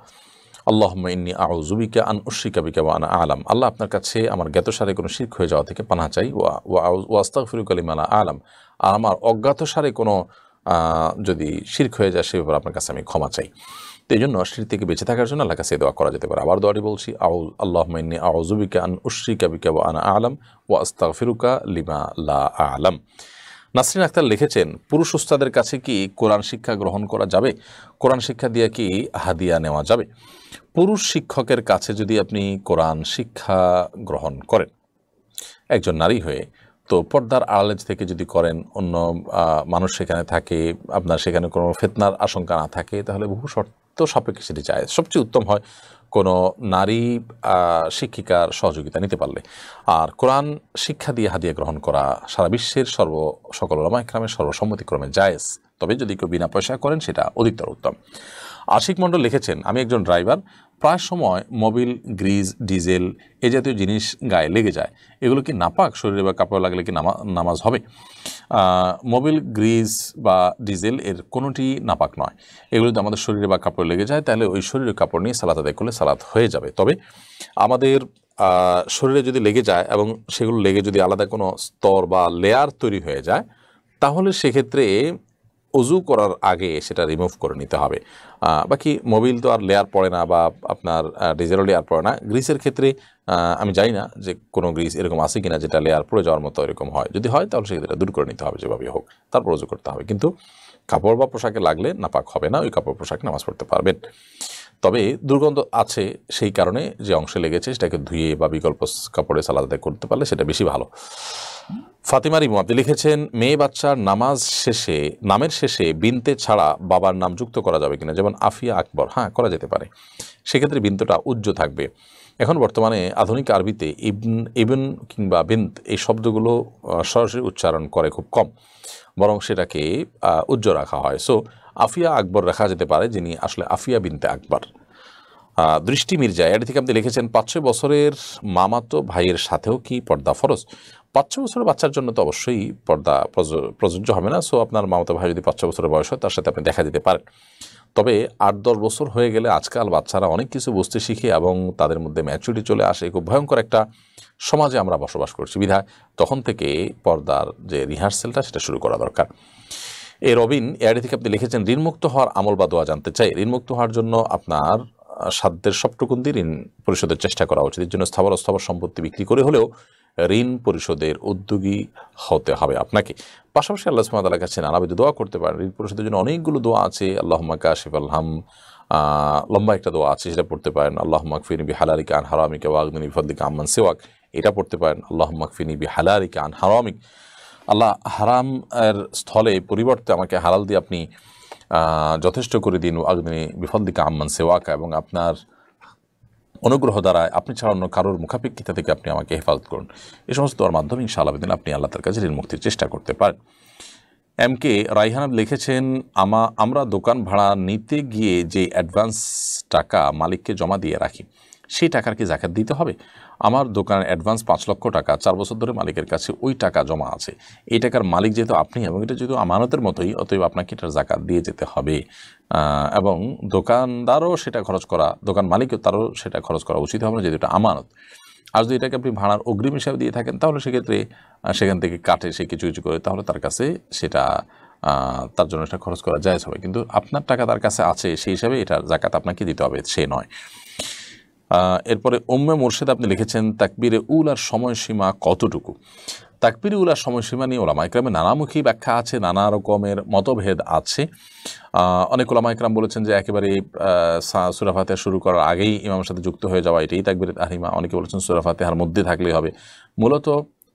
আল্লাহুম্মা ইন্নী আউযু বিকা আন উশরিকা বিকা ওয়া আনা আ'লাম। আল্লাহ, আপনার কাছে আমার জ্ঞাতসারে কোনো শিরক হয়ে যাওয়া থেকে পানাহ চাই, ওয়া আস্তাগফিরুকা লিমা লা আ'লাম, আর আমার অজ্ঞাতসারে কোনো যদি শিরক হয়ে যায় সে ব্যাপারে আপনার কাছে আমি ক্ষমা চাই। তো এই জন্য শিরক থেকে বেঁচে থাকার জন্য আল্লাহর কাছে দোয়া করা যেতে পারে। আবার দোয়াটি বলছি, আল্লাহুম্মা ইন্নী আউযু বিকা আন উশরিকা বিকা ওয়া আনা আ'লাম ওয়া আস্তাগফিরুকা লিমা লা আ'লাম। নাসরিন আক্তার লিখেছেন, পুরুষ উস্তাদের কাছে কি কোরআন শিক্ষা গ্রহণ করা যাবে? কোরআন শিক্ষা দিয়ে কি হাদিয়া নেওয়া যাবে? পুরুষ শিক্ষকের কাছে যদি আপনি কোরআন শিক্ষা গ্রহণ করেন একজন নারী হয়ে, তো পর্দার আড়ালে থেকে যদি করেন, অন্য মানুষ সেখানে থাকে, আপনার সেখানে কোনো ফিতনার আশঙ্কা না থাকে, তাহলে বহু শর্ত সাপেক্ষে সেটি যায়। সবচেয়ে উত্তম হয় কোনো নারী শিক্ষিকার সহযোগিতা নিতে পারলে। আর কোরআন শিক্ষা দিয়ে হাদিয়া গ্রহণ করা সারা বিশ্বের সকল উলামা ইকরামের সর্বসম্মতিক্রমে জায়েজ, তবে যদি কেউ বিনা পয়সা করেন সেটা অধিকতর উত্তম। আশিক মণ্ডল লিখেছেন, আমি একজন ড্রাইভার, প্রায় সময় মোবিল, গ্রিজ, ডিজেল এ জাতীয় জিনিস গায়ে লেগে যায়, এগুলো কি নাপাক? শরীরে বা কাপড় লাগলে কি নামাজ হবে? মোবিল, গ্রিজ বা ডিজেল এর কোনোটি নাপাক নয়। এগুলো যদি আমাদের শরীরে বা কাপড় লেগে যায় তাহলে ওই শরীরের কাপড় নিয়ে সালাত আদায় করলে সালাত হয়ে যাবে। তবে আমাদের শরীরে যদি লেগে যায় এবং সেগুলো লেগে যদি আলাদা কোনো স্তর বা লেয়ার তৈরি হয়ে যায়, তাহলে সেক্ষেত্রে অজু করার আগে সেটা রিমুভ করে নিতে হবে। বাকি মোবিল তো আর লেয়ার পড়ে না, বা আপনার ডিজেলও লেয়ার পড়ে না। গ্রিসের ক্ষেত্রে আমি জানি না যে কোনো গ্রিস এরকম আছে কিনা যেটা লেয়ার পড়ে যাওয়ার মতো এরকম হয়, যদি হয় তাহলে সেক্ষেত্রে দূর করে নিতে হবে যেভাবে হোক, তারপর অজু করতে হবে। কিন্তু কাপড় বা পোশাকে লাগলে নাপাক হবে না, ওই কাপড় পোশাকে নামাজ পড়তে পারবেন। তবে দুর্গন্ধ আছে সেই কারণে যে অংশে লেগেছে সেটাকে ধুয়ে বা বিকল্প কাপড়ে সালাত আদায় করতে পারলে সেটা বেশি ভালো। ফাতিমা রিমু আপনি লিখেছেন, মেয়ে বাচ্চার নামের শেষে বিনতে ছাড়া বাবার নাম যুক্ত করা যাবে কিনা? যেমন আফিয়া আকবর, হ্যাঁ করা যেতে পারে, সেক্ষেত্রে বিনতটা উজ্জ্ব থাকবে। এখন বর্তমানে আধুনিক আরবিতে ইবন কিংবা বিন্ত এই শব্দগুলো সরাসরি উচ্চারণ করে খুব কম, বরং সেটাকে উজ্জ্ব রাখা হয়। সো আফিয়া আকবর রাখা যেতে পারে, যিনি আসলে আফিয়া বিনতে আকবর। দৃষ্টি মির্জা এটি থেকে আপনি লিখেছেন, 5-6 বছরের মামাতো ভাইয়ের সাথেও কি পর্দা ফরজ? 5-6 বছরের বাচ্চার জন্য তো অবশ্যই পর্দা প্রযোজ্য হবে না। সো আপনার মামাতো ভাই যদি 5-6 বছরের বয়স হয় তার সাথে আপনি দেখা দিতে পারেন। তবে 8-10 বছর হয়ে গেলে আজকাল বাচ্চারা অনেক কিছু বুঝতে শিখে এবং তাদের মধ্যে ম্যাচুরিটি চলে আসে। খুব ভয়ঙ্কর একটা সমাজে আমরা বসবাস করছি, বিধায় তখন থেকে পর্দার যে রিহার্সেলটা সেটা শুরু করা দরকার। রবিন এআইডি থেকে আপনি লিখেছেন, ঋণমুক্ত হওয়ার আমল বা দোয়া জানতে চাই। ঋণমুক্ত হওয়ার জন্য আপনার সাধ্যের সবটুকুন দিয়ে ঋণ পরিশোধের চেষ্টা করা উচিত। এর জন্য স্থাবর সম্পত্তি বিক্রি করে হলেও ঋণ পরিশোধের উদ্যোগী হতে হবে আপনাকে। পাশাপাশি আল্লাহ সুবহানাহু ওয়া তাআলার কাছে নানাবিধ দোয়া করতে পারেন। ঋণ পরিশোধের জন্য অনেকগুলো দোয়া আছে। আল্লাহুম্মা কাশিফাল হাম, লম্বা একটা দোয়া আছে, সেটা পড়তে পারেন। আল্লাহুম্মা কফিনি বিহালালিকা আন হারামিকা ওয়া আগনিনি বিফদলিকা আম্মান সিওয়াক, এটা পড়তে পারেন। আল্লাহুম্মা কফিনি বিহালালিকা আন হারামিক, আল্লাহ হারাম এর স্থলে পরিবর্তে আমাকে হালাল দিয়ে আপনি যথেষ্ট করে দিন। আগনিনি বিফদলিকা আম্মান সিওয়াকা, এবং আপনার অনুগ্রহ দ্বারা আপনি ছাড়া অন্য কারোর মুখাপেক্ষিতা থেকে আপনি আমাকে হেফাজত করুন। এই সমস্ত দোয়ার মাধ্যমে ইনশাআল্লাহ দিন আপনি আল্লাহ তার কাছে ঋণ মুক্তির চেষ্টা করতে পারেন। এম কে রাইহান লিখেছেন, আমরা দোকান ভাড়া নিতে গিয়ে যে অ্যাডভান্স টাকা মালিককে জমা দিয়ে রাখি, সেই টাকার কি জাকাত দিতে হবে? আমার দোকানের অ্যাডভান্স 5 লক্ষ টাকা, 4 বছর ধরে মালিকের কাছে ওই টাকা জমা আছে। এই টাকার মালিক যেহেতু আপনি এবং এটা যেহেতু আমানতের মতোই, অতএব আপনাকে এটার জাকাত দিয়ে যেতে হবে এবং দোকানদারও সেটা খরচ করা, দোকান মালিকও তারও সেটা খরচ করা উচিত হবে না, যেহেতু এটা আমানত। আর যদি এটাকে আপনি ভাড়ার অগ্রিম হিসাবে দিয়ে থাকেন তাহলে সেক্ষেত্রে সেখান থেকে কাটে সে কিছু কিছু করে, তাহলে তার কাছে সেটা তার জন্য এটা খরচ করা জায়েজ হবে। কিন্তু আপনার টাকা তার কাছে আছে সেই হিসাবে এটার জাকাত আপনাকে দিতে হবে, সে নয়। এরপরে উম্মে মুর্শিদ আপনি লিখেছেন, তাকবীরে উলার সময়সীমা কতটুকু? তাকবীরে উলার সময়সীমা নিয়ে ওলামা ইকরামে নানামুখী ব্যাখ্যা আছে, নানা রকমের মতভেদ আছে। অনেক ওলামা ইকরাম বলেছেন যে একেবারে সূরা ফাতিহা শুরু করার আগেই ইমামের সাথে যুক্ত হয়ে যাওয়া এটাই তাকবীরে তাহরিমা। অনেকে বলেছেন সূরা ফাতিহার মধ্যে থাকলেই হবে মূলত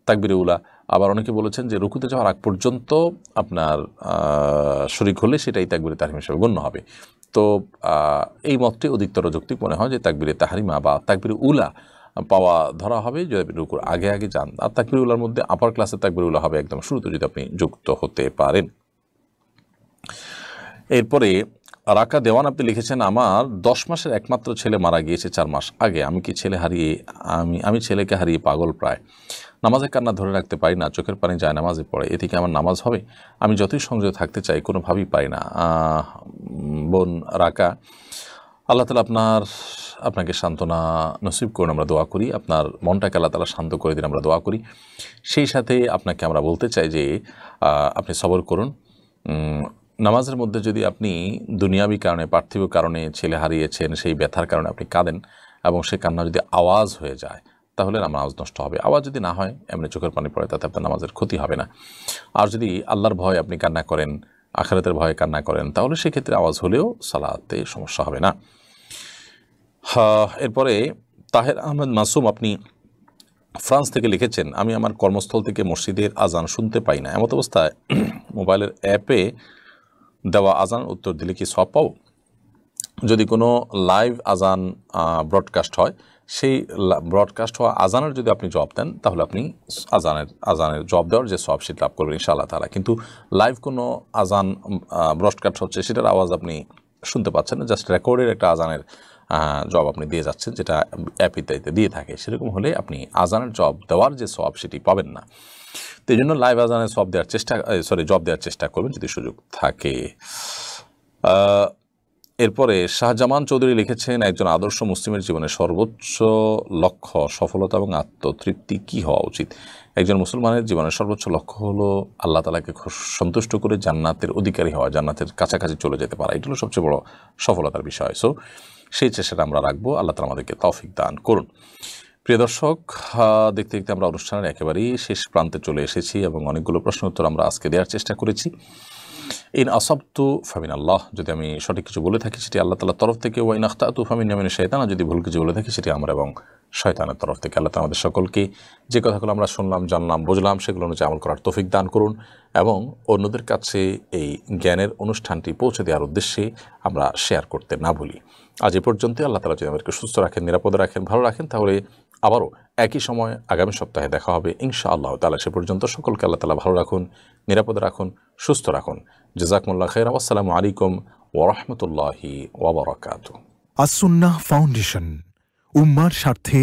তাকবীরে উলা। আবার অনেকে বলেছেন যে রুকুতে যাওয়ার আগ পর্যন্ত আপনার শরীক হলে সেটাই তাকবীরে তাহরিমা হিসেবে গণ্য হবে। তো এই মতটি অধিকতর যৌক্তিক মনে হয় যে তাকবীরে তাহরিমা বা তাকবীরে উলা পাওয়া ধরা হবে যদি রুকুর আগে আগে যান। আর তাকবীরে উলার মধ্যে আপার ক্লাসের তাকবীরে উলা হবে একদম শুরুতে যদি আপনি যুক্ত হতে পারেন। এরপরে রাকা দেওয়ান আপনি লিখেছেন, আমার 10 মাসের একমাত্র ছেলে মারা গিয়েছে 4 মাস আগে। আমি ছেলেকে হারিয়ে পাগল প্রায়। নামাজের কান্না ধরে রাখতে পারি না, চোখের পানি যায় নামাজে পড়ে, এ থেকে আমার নামাজ হবে? আমি যতই সংযত থাকতে চাই কোনোভাবেই পারি না। বোন রাকা, আল্লাহ তাআলা আপনাকে সান্ত্বনা নসিব করুন, আমরা দোয়া করি। আপনার মনটাকে আল্লাহ তাআলা শান্ত করে দিন, আমরা দোয়া করি। সেই সাথে আপনাকে আমরা বলতে চাই যে আপনি সবর করুন। নামাজের মধ্যে যদি আপনি দুনিয়াবী কারণে, পার্থিব কারণে ছেলে হারিয়েছেন, সেই ব্যথার কারণে আপনি কাঁদেন এবং সেই কান্না যদি আওয়াজ হয়ে যায় তাহলে নামাজ নষ্ট হবে। আওয়াজ যদি না হয়, এমনি চোখের পানি পড়ে, তাতে আপনার নামাজের ক্ষতি হবে না। আর যদি আল্লাহর ভয় আপনি কান্না করেন, আখিরাতের ভয়ে কান্না করেন, তাহলে সেক্ষেত্রে আওয়াজ হলেও সালাতে সমস্যা হবে না। এরপরে তাহের আহমেদ মাসুম আপনি ফ্রান্স থেকে লিখেছেন, আমি আমার কর্মস্থল থেকে মসজিদের আজান শুনতে পাই না। এমত অবস্থায় মোবাইলের অ্যাপে দেওয়া আজান উত্তর দিলে কি সওয়াব পাবো? যদি কোনো লাইভ আজান ব্রডকাস্ট হয়, সেই ব্রডকাস্ট হওয়া আজানের যদি আপনি জবাব দেন তাহলে আপনি আজানের জবাব দেওয়ার যে সওয়াব সেটা লাভ করবেন ইনশাআল্লাহ তাআলা। কিন্তু লাইভ কোনো আজান ব্রডকাস্ট হচ্ছে, সেটার আওয়াজ আপনি শুনতে পাচ্ছেন না, জাস্ট রেকর্ডের একটা আজানের জবাব আপনি দিয়ে যাচ্ছেন, যেটা অ্যাপ ইত্যাদিতে দিয়ে থাকে, সেরকম হলে আপনি আজানের জবাব দেওয়ার যে সওয়াব সেটি পাবেন না। তো এই জন্য লাইভ আজানের জবাব দেওয়ার চেষ্টা করবেন যদি সুযোগ থাকে। এরপরে শাহজামান চৌধুরী লিখেছেন, একজন আদর্শ মুসলিমের জীবনে সর্বোচ্চ লক্ষ্য সফলতা এবং আত্মতৃপ্তি কি হওয়া উচিত? একজন মুসলমানের জীবনের সর্বোচ্চ লক্ষ্য হলো আল্লাহ তাআলাকে সন্তুষ্ট করে জান্নাতের অধিকারী হওয়া, জান্নাতের কাছাকাছি চলে যেতে পারা। এটি হলো সবচেয়ে বড় সফলতার বিষয়। সো সেই চেষ্টাটা আমরা রাখবো। আল্লাহ তাআলা আমাদেরকে তৌফিক দান করুন। প্রিয় দর্শক, দেখতে দেখতে আমরা অনুষ্ঠানের একেবারেই শেষ প্রান্তে চলে এসেছি এবং অনেকগুলো প্রশ্ন উত্তর আমরা আজকে দেওয়ার চেষ্টা করেছি। ইন আসাবতু ফামিন আল্লাহ, যদি আমি সঠিক কিছু বলে থাকি সেটি আল্লাহ তাআলার তরফ থেকে, ওয়া ইন আখতাতু ফামিন শাইতান, যদি ভুল কিছু বলে থাকি সেটি আমার এবং শয়তানের তরফ থেকে। আল্লাহ তাআলা আমাদের সকলকে যে কথাগুলো আমরা শুনলাম, জানলাম, বুঝলাম সেগুলো অনুযায়ী আমল করার তৌফিক দান করুন এবং অন্যদের কাছে এই জ্ঞানের অনুষ্ঠানটি পৌঁছে দেওয়ার উদ্দেশ্যে আমরা শেয়ার করতে না ভুলি। আজ এ পর্যন্ত। আল্লাহ তাআলা যদি আমাদেরকে সুস্থ রাখেন, নিরাপদে রাখেন, ভালো রাখেন, তাহলে আবারও একই সময় আগামী সপ্তাহে দেখা হবে ইনশাআল্লাহ তাআলা। সে পর্যন্ত সকলকে আল্লাহ তাআলা ভালো রাখুন, নিরাপদে রাখুন, সুস্থ রাখুন। জাযাকুমুল্লাহু খাইরান। আসসালামু আলাইকুম ওয়া রাহমাতুল্লাহি ওয়া বারাকাতুহু। আস-সুন্নাহ ফাউন্ডেশন, উম্মার স্বার্থে